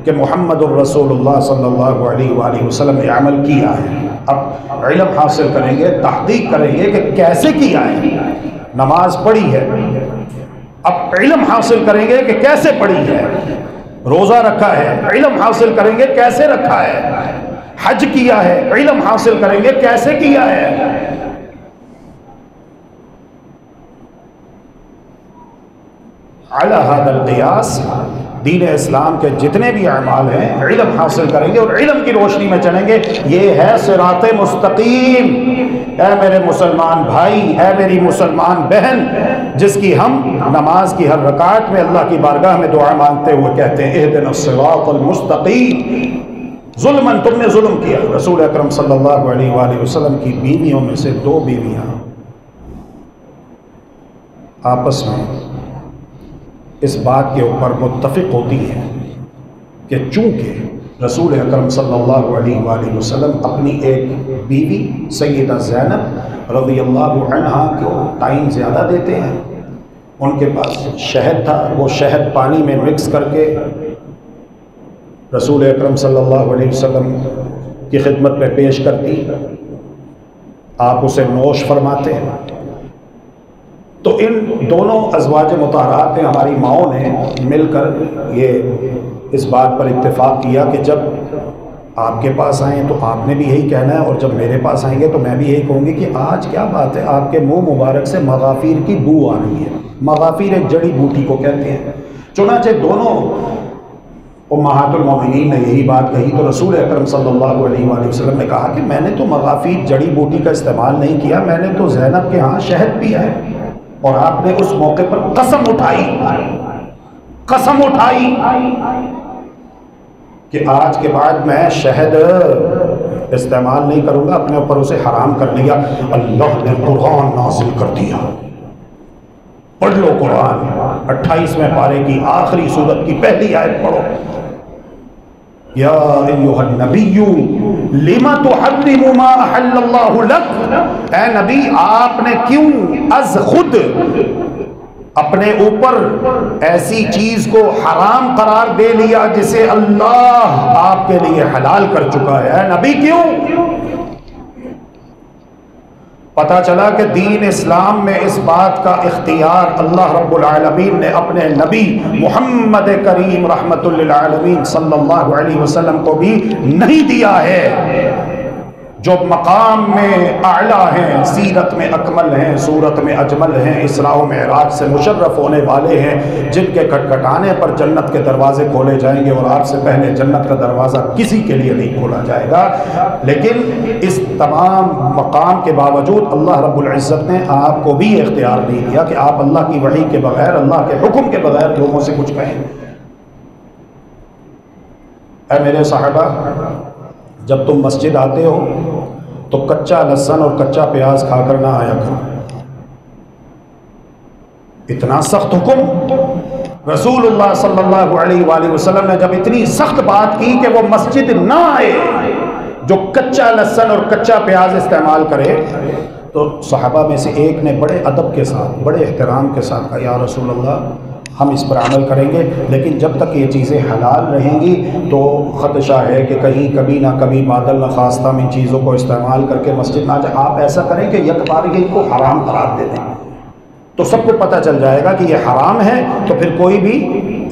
کہ محمد الرسول اللہ صلی اللہ علیہ وآلہ وسلم نے عمل کیا ہے، اب علم حاصل کریں گے، تحقیق کریں گے کہ کیسے کیا ہے۔ نماز پڑھی ہے، اب علم حاصل کریں گے کہ کیسے پڑھی ہے۔ روزہ رکھا ہے، علم حاصل کریں گے کیسے رکھا ہے۔ حج کیا ہے، علم حاصل کریں گے کیسے کیا ہے۔ علی ھذا القیاس دین اسلام کے جتنے بھی اعمال ہیں علم حاصل کریں گے اور علم کی روشنی میں چلیں گے۔ یہ ہے صراط مستقیم۔ اے میرے مسلمان بھائی، اے میری مسلمان بہن، جس کی ہم نماز کی ہر رکعت میں اللہ کی بارگاہ میں دعا مانگتے ہوئے کہتے ہیں اہدنا الصراط المستقیم۔ ظلماً، تم نے ظلم کیا۔ رسول اکرم صلی اللہ علیہ وآلہ وسلم کی بیویوں میں سے 2 بیویاں آپس میں اس بات کے اوپر متفق ہوتی ہیں کہ چونکہ رسول اکرم صلی اللہ علیہ وآلہ وسلم اپنی ایک بیوی سیدہ زینب رضی اللہ عنہا کو ٹائم زیادہ دیتے ہیں، ان کے پاس شہد تھا، وہ شہد پانی میں مکس کر کے رسول اکرم صلی اللہ علیہ وسلم کی خدمت میں پیش کرتی، آپ اسے نوش فرماتے ہیں۔ تو ان دونوں ازواج مطہرات نے، ہماری ماؤں نے مل کر یہ اس بات پر اتفاق کیا کہ جب آپ کے پاس آئیں تو آپ نے بھی یہی کہنا ہے، اور جب میرے پاس آئیں گے تو میں بھی یہی کہوں گی کہ آج کیا بات ہے، آپ کے منہ مبارک سے مغافیر کی بو آ رہی ہے۔ مغافیر ایک جڑی بوٹی کو کہتے ہیں۔ چنانچہ دونوں امہات المومنین نے یہی بات کہی تو رسول اکرم صلی اللہ علیہ وآلہ وسلم نے کہا کہ میں نے تو مغافیر جڑی بوٹی کا استعمال نہیں کیا، میں نے تو زینب کے ہاں شہد پیا ہے۔ اور آپ نے اس موقع پر قسم اٹھائی کہ آج کے بعد میں شہد استعمال نہیں کروں گا، اپنے اوپر اسے حرام کر لیا۔ اللہ نے قرآن نازل کر دیا، پڑھ لو قرآن 28ویں پارے کی آخری سورت کی پہلی آیت پڑھو، یا ایھا النبی لما تحرم ما احل اللہ لک، اے نبی آپ نے کیوں از خود اپنے اوپر ایسی چیز کو حرام قرار دے لیا جسے اللہ آپ کے لیے حلال کر چکا ہے. نبی کیوں؟ پتا چلا کہ دین اسلام میں اس بات کا اختیار اللہ رب العالمین نے اپنے نبی محمد کریم رحمت للعالمین صلی اللہ علیہ وسلم کو بھی نہیں دیا ہے. جو مقام میں اعلیٰ ہیں، سیرت میں اکمل ہیں، صورت میں اجمل ہیں، اسراء و معراج سے مشرف ہونے والے ہیں، جن کے کھٹکھٹانے پر جنت کے دروازے کھولے جائیں گے اور آپ سے پہلے جنت کا دروازہ کسی کے لیے نہیں کھولا جائے گا. لیکن اس تمام مقام کے باوجود اللہ رب العزت نے آپ کو بھی اختیار نہیں دیا کہ آپ اللہ کی وحی کے بغیر، اللہ کے حکم کے بغیر لوگوں سے کچھ کہیں. اے میرے صحابہ، جب تم مسجد آتے ہو تو کچا لہسن اور کچا پیاز کھا کر نہ آیا کرو. اتنا سخت حکم رسول اللہ صلی اللہ علیہ وآلہ وسلم نے جب اتنی سخت بات کی کہ وہ مسجد نہ آئے جو کچا لہسن اور کچا پیاز استعمال کرے، تو صحابہ میں سے ایک نے بڑے ادب کے ساتھ، بڑے احترام کے ساتھ کہا یا رسول اللہ ہم اس پر عمل کریں گے، لیکن جب تک یہ چیزیں حلال رہیں گی تو خدشہ ہے کہ کہیں کبھی نہ کبھی بادل نخواستہ ہم ان چیزوں کو استعمال کر کے مسجد نہ جائیں. آپ ایسا کریں کہ یک بارگی کو حرام قرار دے دیں تو سب کو پتہ چل جائے گا کہ یہ حرام ہے، تو پھر کوئی بھی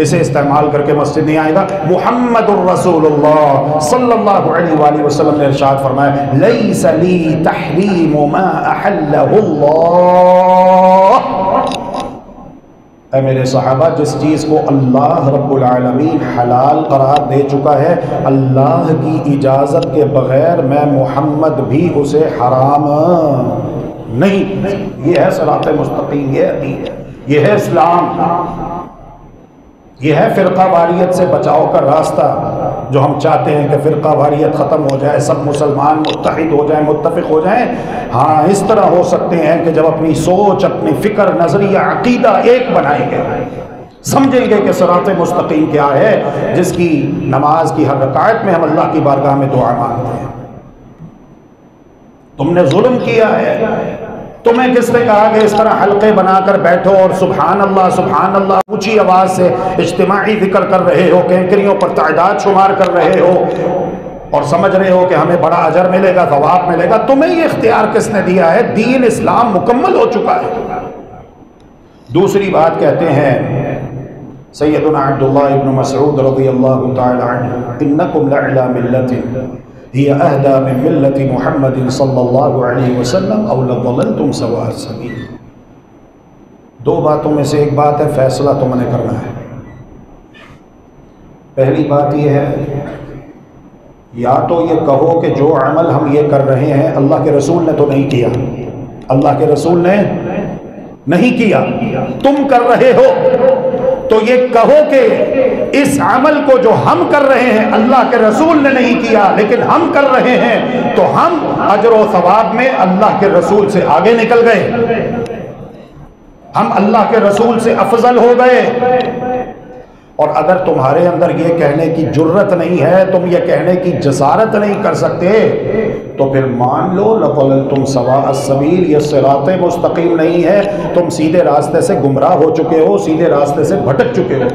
اسے استعمال کر کے مسجد نہیں آئے گا. محمد الرسول اللہ صلی اللہ علیہ وآلہ وسلم نے ارشاد فرمایا لیس لی تحریم ما احلہ اللہ. اے میرے صحابہ، جس چیز کو اللہ رب العالمین حلال قرار دے چکا ہے، اللہ کی اجازت کے بغیر میں محمد بھی اسے حرام نہیں. یہ ہے صراط مستقیم، یہ ہے دین، یہ ہے اسلام، یہ ہے فرقہ واریت سے بچاؤ کا راستہ جو ہم چاہتے ہیں کہ فرقہ واریت ختم ہو جائے، سب مسلمان متحد ہو جائیں، متفق ہو جائیں. ہاں اس طرح ہو سکتے ہیں کہ جب اپنی سوچ، اپنی فکر، نظریہ، عقیدہ ایک بنائیں گے، سمجھیں گے کہ صراط مستقیم کیا ہے، جس کی نماز کی ہر رکعت میں ہم اللہ کی بارگاہ میں دعا مانگتے ہیں. تم نے ظلم کیا ہے، تمہیں کس نے کہا کہ اس طرح حلقے بنا کر بیٹھو اور سبحان اللہ اونچی آواز سے اجتماعی ذکر کر رہے ہو، کینکریوں پر تعداد شمار کر رہے ہو اور سمجھ رہے ہو کہ ہمیں بڑا اجر ملے گا، ثواب ملے گا؟ تمہیں یہ اختیار کس نے دیا ہے؟ دین اسلام مکمل ہو چکا ہے. دوسری بات کہتے ہیں سیدنا عبداللہ ابن مسعود رضی اللہ تعالی عنہ، انکم لعلی ملت ہی اہدی من ملت محمد صلی اللہ علیہ وسلم او لضللتم سواء السبیل. دو باتوں میں سے ایک بات ہے، فیصلہ تم نے کرنا ہے. پہلی بات یہ ہے، یا تو یہ کہو کہ جو عمل ہم یہ کر رہے ہیں اللہ کے رسول نے تو نہیں کیا، اللہ کے رسول نے نہیں کیا، تم کر رہے ہو، تو یہ کہو کہ اس عمل کو جو ہم کر رہے ہیں اللہ کے رسول نے نہیں کیا لیکن ہم کر رہے ہیں، تو ہم اجر و ثواب میں اللہ کے رسول سے آگے نکل گئے، ہم اللہ کے رسول سے افضل ہو گئے. اور اگر تمہارے اندر یہ کہنے کی جرت نہیں ہے، تم یہ کہنے کی جسارت نہیں کر سکتے، تو پھر مان لو لضللتم سواء السبیل، یہ صراط مستقیم نہیں ہے، تم سیدھے راستے سے گمراہ ہو چکے ہو، سیدھے راستے سے بھٹک چکے ہو.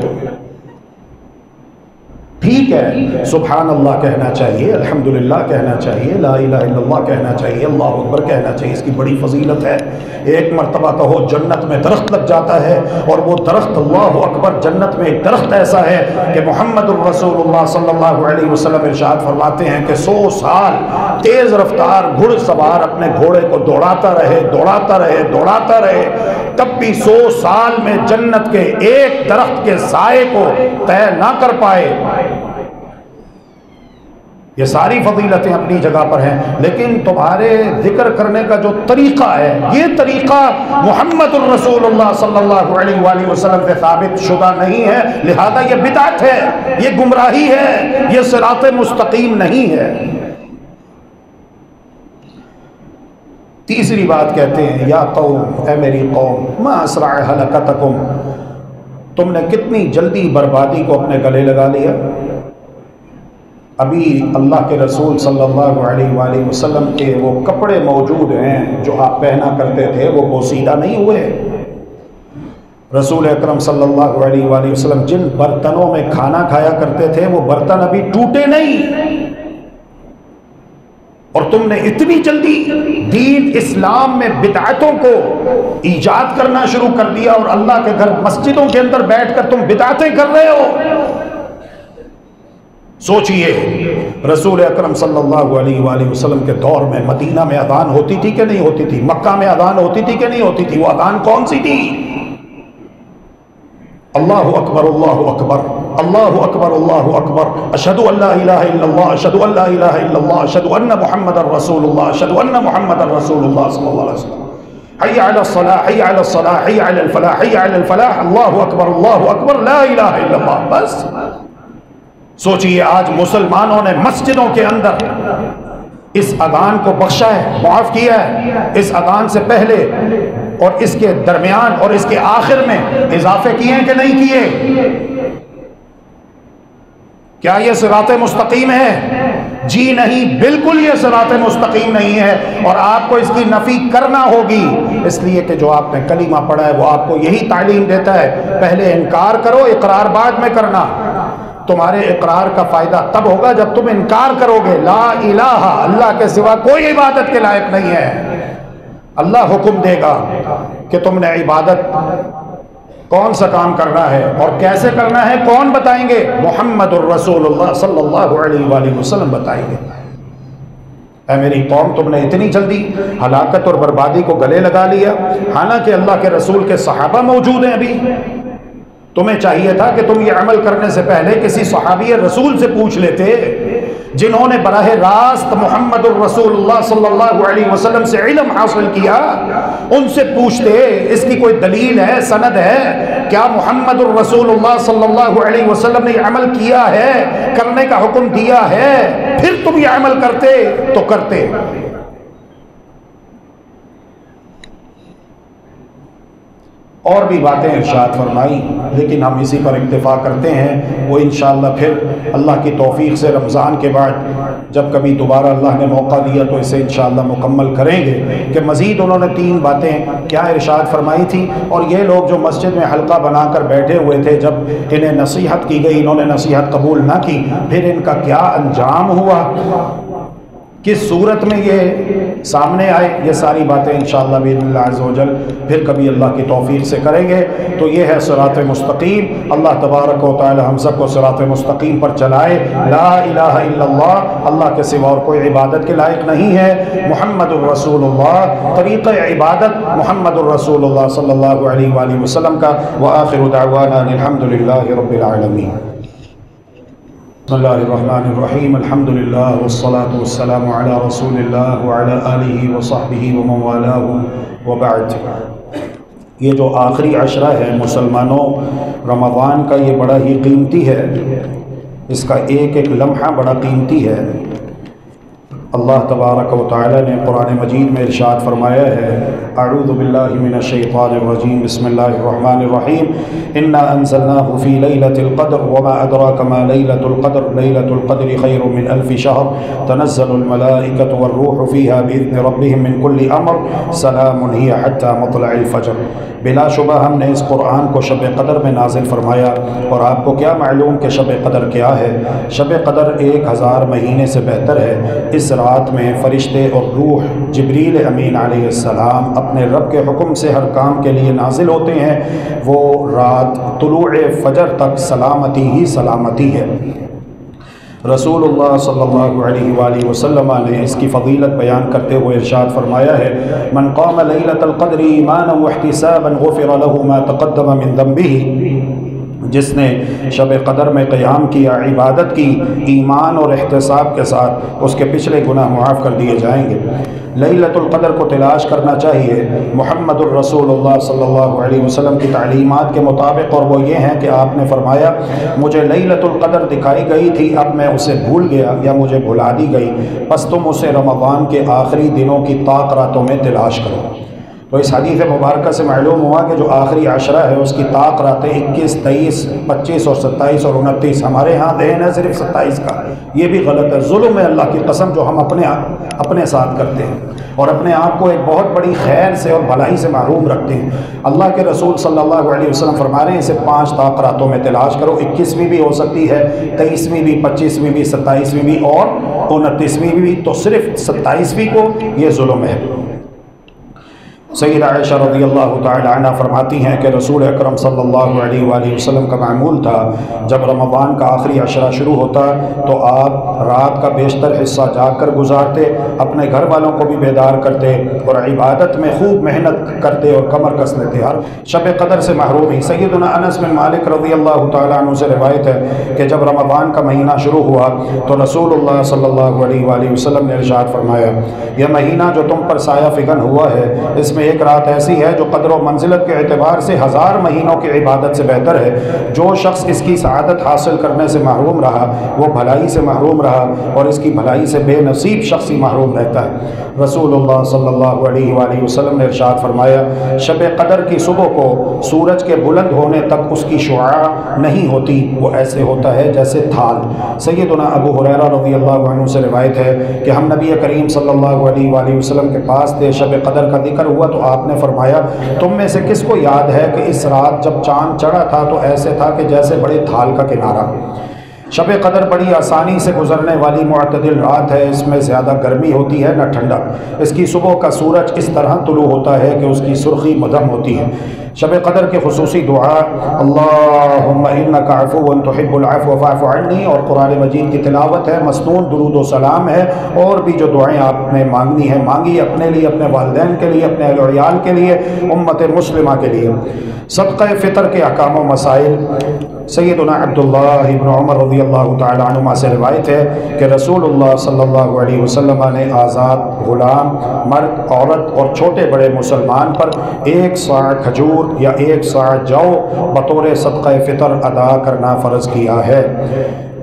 ٹھیک ہے، سبحان اللہ کہنا چاہیے، الحمدللہ کہنا چاہیے، لا الہ الا اللہ کہنا چاہیے، اللہ اکبر کہنا چاہیے، اس کی بڑی فضیلت ہے. ایک مرتبہ کہو جنت میں درخت لگ جاتا ہے، اور وہ درخت، اللہ اکبر، جنت میں ایک درخت ایسا ہے کہ محمد الرسول اللہ صلی اللہ علیہ وسلم ارشاد فرماتے ہیں کہ 100 سال تیز رفتار گھڑ سوار اپنے گھوڑے کو دوڑاتا رہے، تب بھی 100 سال میں جنت کے ایک درخت کے سائے کو طے نہ کر پائے. یہ ساری فضیلتیں اپنی جگہ پر ہیں، لیکن تمہارے ذکر کرنے کا جو طریقہ ہے، یہ طریقہ محمد الرسول اللہ صلی اللہ علیہ وآلہ وسلم سے ثابت شدہ نہیں ہے، لہذا یہ بدعت ہے، یہ گمراہی ہے، یہ صراط مستقیم نہیں ہے. تیسری بات کہتے ہیں یا قوم، اے میری قوم، ما اسرع ہلاکتکم، تم نے کتنی جلدی بربادی کو اپنے گلے لگا لیا. ابھی اللہ کے رسول صلی اللہ علیہ وآلہ وسلم کے وہ کپڑے موجود ہیں جو آپ پہنا کرتے تھے، وہ بوسیدہ نہیں ہوئے. رسول اکرم صلی اللہ علیہ وآلہ وسلم جن برتنوں میں کھانا کھایا کرتے تھے وہ برتن ابھی ٹوٹے نہیں، اور تم نے اتنی جلدی دین اسلام میں بدعتوں کو ایجاد کرنا شروع کر دیا، اور اللہ کے گھر مسجدوں کے اندر بیٹھ کر تم بدعتیں کر رہے ہو۔ سوچئے رسول اکرم صلی اللہ علیہ وآلہ وسلم کے دور میں مدینہ میں اذان ہوتی تھی کہ نہیں ہوتی تھی؟ مکہ میں اذان ہوتی تھی کہ نہیں ہوتی تھی؟ وہ اذان کون سی تھی؟ اللہ اکبر اللہ اکبر اللہ اکبر اللہ اکبر، اشہد ان لا الہ الا اللہ، اشہد ان لا الہ الا اللہ، اشہد ان محمد رسول اللہ، اشہد ان محمد رسول اللہ صلی اللہ علیہ وسلم، حی علی الصلاح حی علی الصلاح حی علی الفلاح حی علی الفلاح، اللہ اکبر لا الہ الا اللہ۔ بس سوچئے آج مسلمانوں نے مسجدوں کے اندر اس اذان کو بخشا ہے، معاف کیا ہے، اس اذان سے پہلے اور اس کے درمیان اور اس کے آخر میں اضافے کیے ہیں کہ نہیں کیے؟ کیا یہ صراط مستقیم ہے؟ جی نہیں، بالکل یہ صراط مستقیم نہیں ہے، اور آپ کو اس کی نفی کرنا ہوگی، اس لیے کہ جو آپ نے کلمہ پڑھا ہے وہ آپ کو یہی تعلیم دیتا ہے، پہلے انکار کرو، اقرار بعد میں کرنا۔ تمہارے اقرار کا فائدہ تب ہوگا جب تم انکار کرو گے، لا الہ، اللہ کے سوا کوئی عبادت کے لائق نہیں ہے۔ اللہ حکم دے گا کہ تم نے عبادت کون سا کام کرنا ہے اور کیسے کرنا ہے، کون بتائیں گے؟ محمد الرسول اللہ صلی اللہ علیہ وآلہ وسلم بتائیں گے۔ اے میری قوم، تم نے اتنی جلدی ہلاکت اور بربادی کو گلے لگا لیا، حالانکہ اللہ کے رسول کے صحابہ موجود ہیں ابھی۔ تمہیں چاہیے تھا کہ تم یہ عمل کرنے سے پہلے کسی صحابی رسول سے پوچھ لیتے، جنہوں نے براہ راست محمد الرسول اللہ صلی اللہ علیہ وسلم سے علم حاصل کیا، ان سے پوچھتے اس کی کوئی دلیل ہے، سند ہے، کیا محمد الرسول اللہ صلی اللہ علیہ وسلم نے یہ عمل کیا ہے، کرنے کا حکم دیا ہے، پھر تم یہ عمل کرتے تو کرتے۔ اور بھی باتیں ارشاد فرمائی، لیکن ہم اسی پر اکتفا کرتے ہیں۔ وہ انشاءاللہ پھر اللہ کی توفیق سے رمضان کے بعد جب کبھی دوبارہ اللہ نے موقع دیا تو اسے انشاءاللہ مکمل کریں گے، کہ مزید انہوں نے 3 باتیں کیا ارشاد فرمائی تھی، اور یہ لوگ جو مسجد میں حلقہ بنا کر بیٹھے ہوئے تھے، جب انہیں نصیحت کی گئی انہوں نے نصیحت قبول نہ کی، پھر ان کا کیا انجام ہوا، کس صورت میں یہ سامنے آئے، یہ ساری باتیں انشاءاللہ باذن اللہ عز و جل پھر کبھی اللہ کی توفیق سے کریں گے۔ تو یہ ہے صراط مستقیم۔ اللہ تبارک و تعالی ہم سب کو صراط مستقیم پر چلائے۔ لا الہ الا اللہ، اللہ کے سوا اور کوئی عبادت کے لائق نہیں ہے۔ محمد الرسول اللہ، طریقہ عبادت محمد الرسول اللہ صلی اللہ علیہ وآلہ وسلم کا۔ وآخر دعوانا الحمدللہ رب العالمین۔ بسم اللہ الرحمن الرحیم، الحمدللہ والصلاة والسلام علی رسول اللہ وعلی آلہ وصحبہ ومن والاه وبعد۔ یہ جو آخری عشرہ ہے مسلمانوں، رمضان کا یہ بڑا ہی قیمتی ہے، اس کا ایک ایک لمحہ بڑا قیمتی ہے۔ اللہ تبارک و تعالی نے قرآن مجید میں ارشاد فرمایا ہے، اعوذ باللہ من الشیطان الرجیم، بسم اللہ الرحمن الرحیم، انا انزلناہ فی لیلۃ القدر وما ادراک ما لیلۃ القدر، لیلۃ القدر خیر من الف شہر، تنزل الملائکۃ والروح فیہا باذن ربہم من کل امر، سلام ہی حتی مطلع الفجر۔ بلا شبہ ہم نے اس قرآن کو شب قدر میں نازل فرمایا، اور آپ کو کیا معلوم کہ شب قدر کیا ہے؟ شب قدر 1000 مہینے سے بہتر ہے۔ اس رات میں فرشتے اور روح جبریل امین علیہ السلام اپنے رب کے حکم سے ہر کام کے لیے نازل ہوتے ہیں۔ وہ رات طلوع فجر تک سلامتی ہی سلامتی ہے۔ رسول اللہ صلی اللہ علیہ وآلہ وسلم نے اس کی فضیلت بیان کرتے ہوئے ارشاد فرمایا ہے، من قام لیلۃ القدر ایمانا واحتسابا غفر له ما تقدم من ذنبہ، جس نے شب قدر میں قیام کیا، عبادت کی، ایمان اور احتساب کے ساتھ، اس کے پچھلے گناہ معاف کر دیے جائیں گے۔ لیلۃ القدر کو تلاش کرنا چاہیے محمد الرسول اللہ صلی اللہ علیہ وسلم کی تعلیمات کے مطابق، اور وہ یہ ہیں کہ آپ نے فرمایا، مجھے لیلۃ القدر دکھائی گئی تھی، اب میں اسے بھول گیا یا مجھے بھلا دی گئی، پس تم اسے رمضان کے آخری دنوں کی طاق راتوں میں تلاش کرو۔ تو اس حدیث مبارکہ سے معلوم ہوا کہ جو آخری عشرہ ہے اس کی طاق راتیں 21، 23، 25 اور 27 اور 29، ہمارے ہاں ذہن ہے صرف 27 کا، یہ بھی غلط ہے، ظلم ہے اللہ کی قسم جو ہم اپنے ساتھ کرتے ہیں اور اپنے آپ کو ایک بہت بڑی خیر سے اور بھلائی سے محروم رکھتے ہیں۔ اللہ کے رسول صلی اللہ علیہ وسلم فرما رہے ہیں اسے 5 طاق راتوں میں تلاش کرو، 21ویں بھی ہو سکتی ہے، 23ویں بھی، 25ویں بھی، 27ویں بھی اور 29ویں بھی، تو صرف 27ویں کو یہ ظلم ہے۔ سیدہ عائشہ رضی اللہ تعالی عنہ فرماتی ہیں کہ رسول اکرم صلی اللہ علیہ وآلہ وسلم کا معمول تھا جب رمضان کا آخری عشرہ شروع ہوتا تو آپ رات کا بیشتر حصہ جاگ کر گزارتے، اپنے گھر والوں کو بھی بیدار کرتے اور عبادت میں خوب محنت کرتے اور کمر کس لیتے، ہر شب قدر سے محروم ہی۔ سیدنا انس بن مالک رضی اللہ تعالی عنہ سے روایت ہے کہ جب رمضان کا مہینہ شروع ہوا تو رسول اللہ صلی اللہ علیہ وآلہ وسلم نے ارشاد فرمایا، یہ مہینہ جو تم پر سایہ فگن ہوا ہے اس میں ایک رات ایسی ہے جو قدر و منزلت کے اعتبار سے 1000 مہینوں کی عبادت سے بہتر ہے۔ جو شخص اس کی سعادت حاصل کرنے سے محروم رہا وہ بھلائی سے محروم رہا اور اس کی بھلائی سے بے نصیب شخص ہی محروم رہتا ہے۔ رسول اللہ صلی اللہ علیہ وآلہ وسلم نے ارشاد فرمایا، شب قدر کی صبح کو سورج کے بلند ہونے تک اس کی شعاع نہیں ہوتی، وہ ایسے ہوتا ہے جیسے تھال۔ سیدنا ابو ہریرہ رضی اللہ عنہ سے روایت ہے کہ ہم نبی کریم صلی اللہ علیہ وآلہ وسلم کے پاس تھے، شب قدر کا ذکر ہوا تو آپ نے فرمایا، تم میں سے کس کو یاد ہے کہ اس رات جب چاند چڑھا تھا تو ایسے تھا کہ جیسے بڑے تھال کا کنارہ۔ شب قدر بڑی آسانی سے گزرنے والی معتدل رات ہے، اس میں زیادہ گرمی ہوتی ہے نہ ٹھنڈک، اس کی صبح کا سورج اس طرح طلوع ہوتا ہے کہ اس کی سرخی مدھم ہوتی ہے۔ شب قدر کے خصوصی دعا اللہم انک عفو تحب العفو فاعف عنی اور قرآن مجید کی تلاوت ہے، مسنون درود و سلام ہے، اور بھی جو دعائیں آپ نے مانگنی ہے مانگی، اپنے لیے، اپنے والدین کے لیے، اپنے اہل و عیال کے لیے، امت مسلمہ کے لیے۔ صدقہ فطر کے احکام و مسائل، سیدنا عبداللہ ابن عمر رضی اللہ تعالی عنہما سے روایت ہے کہ رسول اللہ صلی اللہ علیہ وسلم نے آزاد غلام، مرد، عورت اور چھوٹے بڑے مسلمان پر 1 صاع کھجور یا 1 صاع جو بطور صدقہ فطر ادا کرنا فرض کیا ہے۔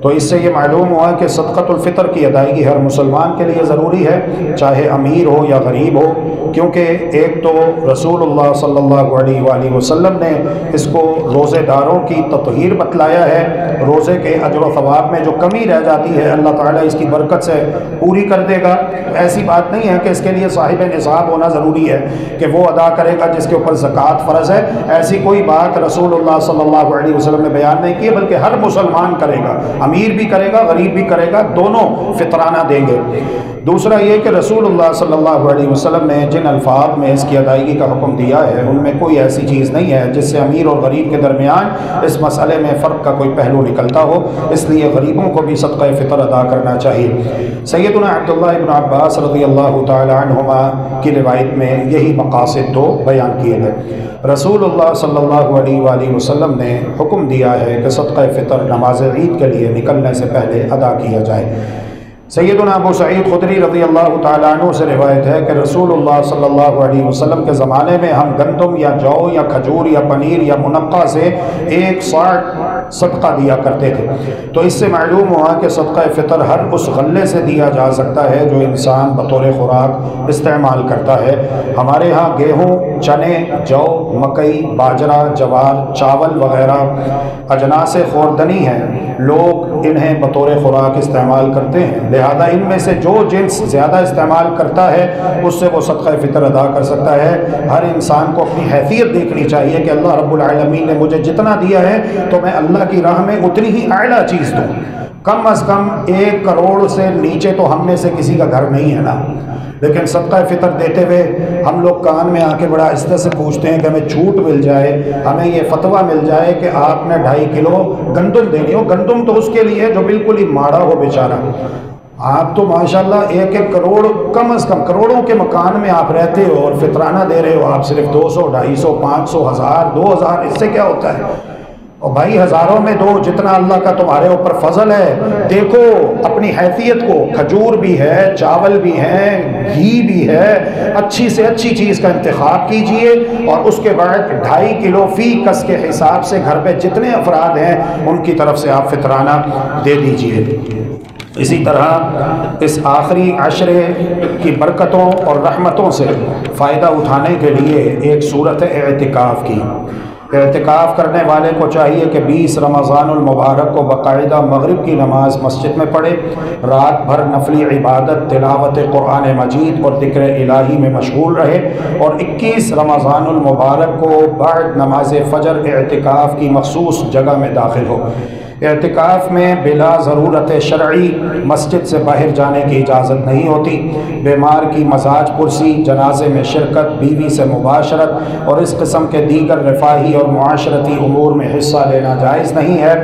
تو اس سے یہ معلوم ہوا کہ صدقۃ الفطر کی ادائیگی ہر مسلمان کے لیے ضروری ہے، چاہے امیر ہو یا غریب ہو، کیونکہ ایک تو رسول اللہ صلی اللہ علیہ وآلہ وسلم نے اس کو روزے داروں کی تطہیر بتلایا ہے، روزے کے اجر و ثواب میں جو کمی رہ جاتی ہے اللہ تعالیٰ اس کی برکت سے پوری کر دے گا۔ ایسی بات نہیں ہے کہ اس کے لیے صاحب نصاب ہونا ضروری ہے کہ وہ ادا کرے گا جس کے اوپر زکوٰۃ فرض ہے، ایسی کوئی بات رسول اللہ صلی اللہ علیہ وسلم نے بیان نہیں کی، بلکہ ہر مسلمان کرے گا، امیر بھی کرے گا، غریب بھی کرے گا، دونوں فطرانہ دیں گے۔ دوسرا یہ کہ رسول اللہ صلی اللہ علیہ وسلم نے جن الفاظ میں اس کی ادائیگی کا حکم دیا ہے ان میں کوئی ایسی چیز نہیں ہے جس سے امیر اور غریب کے درمیان اس مسئلے میں فرق کا کوئی پہلو نکلتا ہو، اس لیے غریبوں کو بھی صدقہ فطر ادا کرنا چاہیے۔ سیدنا عبداللہ ابن عباس رضی اللہ تعالی عنہما کی روایت میں یہی مقاصد تو بیان کیے گئے۔ رسول اللہ صلی اللہ علیہ وآلہ وسلم نے حکم دیا ہے کہ صدقہ فطر نماز عید کے لیے نکلنے سے پہلے ادا کیا جائے۔ سیدنا ابو سعید خدری رضی اللہ تعالیٰ عنہ سے روایت ہے کہ رسول اللہ صلی اللہ علیہ وسلم کے زمانے میں ہم گندم یا جو یا کھجور یا پنیر یا منقع سے 1 صاع صدقہ دیا کرتے تھے۔ تو اس سے معلوم ہوا کہ صدقہ فطر ہر اس غلے سے دیا جا سکتا ہے جو انسان بطور خوراک استعمال کرتا ہے۔ ہمارے ہاں گیہوں، چنے، جو، مکئی، باجرہ، جوار، چاول وغیرہ اجناس خوردنی ہیں، لوگ انہیں بطور خوراک استعمال کرتے ہیں، لہذا ان میں سے جو جنس زیادہ استعمال کرتا ہے اس سے وہ صدقہ فطر ادا کر سکتا ہے۔ ہر انسان کو اپنی حیثیت دیکھنی چاہیے کہ اللہ رب العالمین نے مجھے جتنا دیا ہے تو میں اللہ کی راہ میں اتنی ہی اعلیٰ چیز دوں۔ کم از کم 1 کروڑ سے نیچے تو ہم میں سے کسی کا گھر نہیں ہے نا، لیکن صدقہ فطر دیتے ہوئے ہم لوگ کان میں آ کے بڑا آہستہ سے پوچھتے ہیں کہ ہمیں چھوٹ مل جائے، ہمیں یہ فتویٰ مل جائے کہ آپ نے 2.5 کلو گندم دینی ہو۔ گندم تو اس کے لیے جو بالکل ہی ماڑا ہو بیچارہ، آپ تو ماشاءاللہ 1-1 کروڑ، کم از کم کروڑوں کے مکان میں آپ رہتے ہو اور فطرانہ دے رہے ہو آپ صرف 200، 250، 500، 1000، 2000، اس سے کیا ہوتا ہے؟ اور بھائی ہزاروں میں دو، جتنا اللہ کا تمہارے اوپر فضل ہے۔ دیکھو اپنی حیثیت کو، کھجور بھی ہے، چاول بھی ہیں، گھی بھی ہے، اچھی سے اچھی چیز کا انتخاب کیجئے اور اس کے بعد 2.5 کلو فی کس کے حساب سے گھر پہ جتنے افراد ہیں ان کی طرف سے آپ فطرانہ دے دیجئے۔ اسی طرح اس آخری عشرے کی برکتوں اور رحمتوں سے فائدہ اٹھانے کے لیے ایک صورت ہے اعتکاف کی۔ اعتکاف کرنے والے کو چاہیے کہ 20 رمضان المبارک کو باقاعدہ مغرب کی نماز مسجد میں پڑھے، رات بھر نفلی عبادت، تلاوت قرآن مجید اور ذکر الہی میں مشغول رہے، اور 21 رمضان المبارک کو بعد نماز فجر اعتکاف کی مخصوص جگہ میں داخل ہو۔ اعتکاف میں بلا ضرورت شرعی مسجد سے باہر جانے کی اجازت نہیں ہوتی۔ بیمار کی مزاج پرسی، جنازے میں شرکت، بیوی سے مباشرت اور اس قسم کے دیگر رفاہی اور معاشرتی امور میں حصہ لینا جائز نہیں ہے۔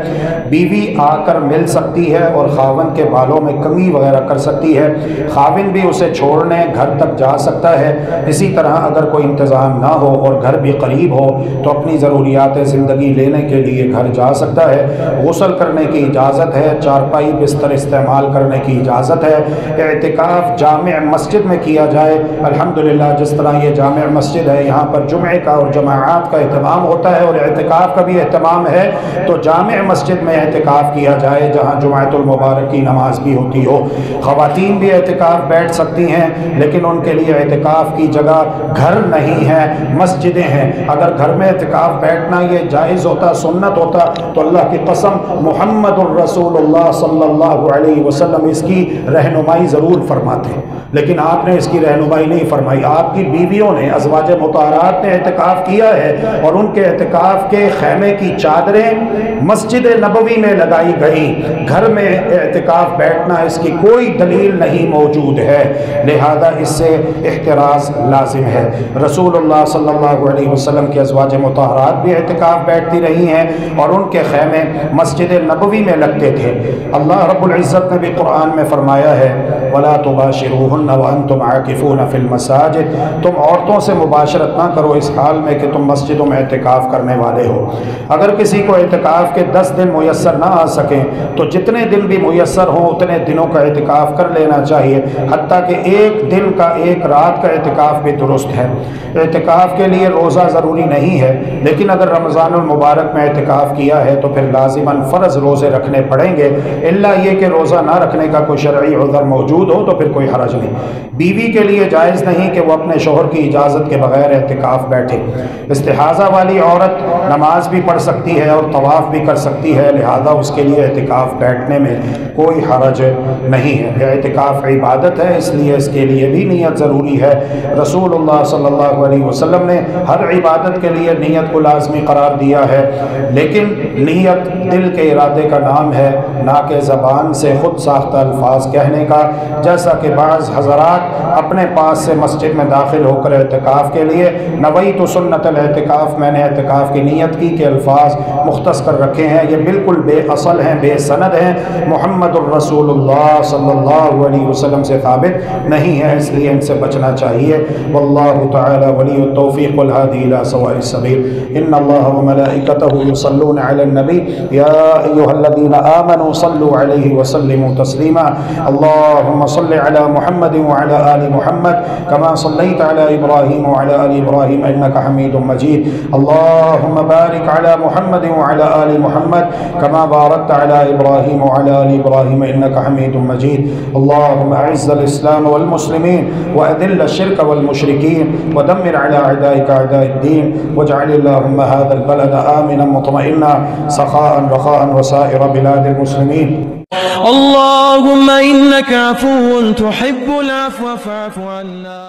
بیوی آ کر مل سکتی ہے اور خاوند کے بالوں میں کمی وغیرہ کر سکتی ہے، خاوند بھی اسے چھوڑنے گھر تک جا سکتا ہے۔ اسی طرح اگر کوئی انتظام نہ ہو اور گھر بھی قریب ہو تو اپنی ضروریات زندگی لینے کے لیے گھر جا سکتا ہے۔ غسل کرنے کی اجازت ہے، چارپائی بستر استعمال کرنے کی اجازت ہے۔ اعتکاف جامع مسجد میں کیا جائے، الحمدللہ جس طرح یہ جامع مسجد ہے یہاں پر جمعے کا اور جماعات کا اہتمام ہوتا ہے اور اعتکاف کا بھی اہتمام ہے، تو جامع مسجد میں اعتکاف کیا جائے جہاں جمعۃ المبارک کی نماز بھی ہوتی ہو۔ خواتین بھی اعتکاف بیٹھ سکتی ہیں، لیکن ان کے لیے اعتکاف کی جگہ گھر نہیں ہے، مسجدیں ہیں۔ اگر گھر میں اعتکاف بیٹھنا یہ جائز ہوتا، سنت ہوتا، تو اللہ کی قسم محمد الرسول اللہ صلی اللہ علیہ وسلم اس کی رہنمائی ضرور فرماتے، لیکن آپ نے اس کی رہنمائی نہیں فرمائی۔ آپ کی بیویوں نے، ازواج مطہرات نے اعتکاف کیا ہے اور ان کے اعتکاف کے خیمے کی چادریں مسجد نبوی میں لگائی گئی۔ گھر میں اعتکاف بیٹھنا اس کی کوئی دلیل نہیں موجود ہے، لہذا اس سے احتراز لازم ہے۔ رسول اللہ صلی اللہ علیہ وسلم کے ازواج مطہرات بھی اعتکاف بیٹھتی رہی ہیں اور ان کے خیمے مسجد نبوی میں لگتے تھے۔ اللہ رب العزت نے بھی قرآن میں فرمایا ہے وَلَا تُبَاشِرُوهُنَّ وَأَنْتُمْ عَاكِفُونَ فِي الْمَسَاجِدِ، تم عورتوں سے مباشرت نہ کرو اس حال میں کہ تم مسجدوں میں اعتکاف کرنے والے ہو۔ اگر کسی کو اعتکاف کے 10 دن میسر نہ آ سکیں تو جتنے دن بھی میسر ہوں اتنے دنوں کا اعتکاف کر لینا چاہیے، حتیٰ کہ ایک دن کا ایک رات کا اعتکاف بھی درست ہے۔ اعتکاف کے لیے روزہ ضروری نہیں ہے، لیکن اگر رمضان المبارک میں اعتکاف کیا ہے تو پھر لازماً فرض روزے رکھنے پڑیں گے، الا یہ کہ روزہ نہ رکھنے کا کوئی شرعی عذر موجود ہو تو پھر کوئی حرج نہیں۔ بیوی کے لیے جائز نہیں کہ وہ اپنے شوہر کی اجازت کے بغیر اعتکاف بیٹھے۔ استحاضہ والی عورت نماز بھی پڑھ سکتی ہے اور طواف بھی کر سکتی ہے، لہذا اس کے لیے اعتکاف بیٹھنے میں کوئی حرج نہیں ہے۔ اعتکاف عبادت ہے، اس لیے اس کے لیے بھی نیت ضروری ہے۔ رسول اللہ صلی اللہ علیہ وسلم نے ہر عبادت کے لیے نیت کو لازمی قرار دیا ہے، لیکن نیت دل کے ارادے کا نام ہے، نہ کہ زبان سے خود ساختہ الفاظ کہنے کا، جیسا کہ بعض حضرات اپنے پاس سے مسجد میں داخل ہو کر اعتکاف کے لیے نویت سنت الاعتکاف، میں نے اعتکاف کی نیت کی، کہ الفاظ مختص کر رکھے ہیں، یہ بالکل بے اصل ہیں، بے سند ہیں، محمد الرسول اللہ صلی اللہ علیہ وسلم سے ثابت نہیں ہے، اس لیے ان سے بچنا چاہیے۔ واللہ تعالی ولی التوفیق والہادی الی سواء السبیل۔ ان اللہ وملائکتہ یصلون علی النبی یا ایھا الذین آمنوا صلوا علیہ وسلموا تسلیما۔ اللهم صل علی محمد وعلی آل محمد كما صلیت علی ابراہیم وعلی آل ابراہیم انک حمید مجید۔ اللهم بارک علی محمد وعلی آل محمد كما بارکت علی ابراہیم وعلی آل ابراہیم انک حمید مجید۔ اللهم اعز الاسلام والمسلمین واذل الشرک والمشرکین ودمر علی اعدائک اعداء الدین واجعل اللهم هذا البلد آمنا مطمئنا سخاء رخاء وسائر بلاد المسلمين۔ اللهم إنك عفو تحب العفو فاعف عنا۔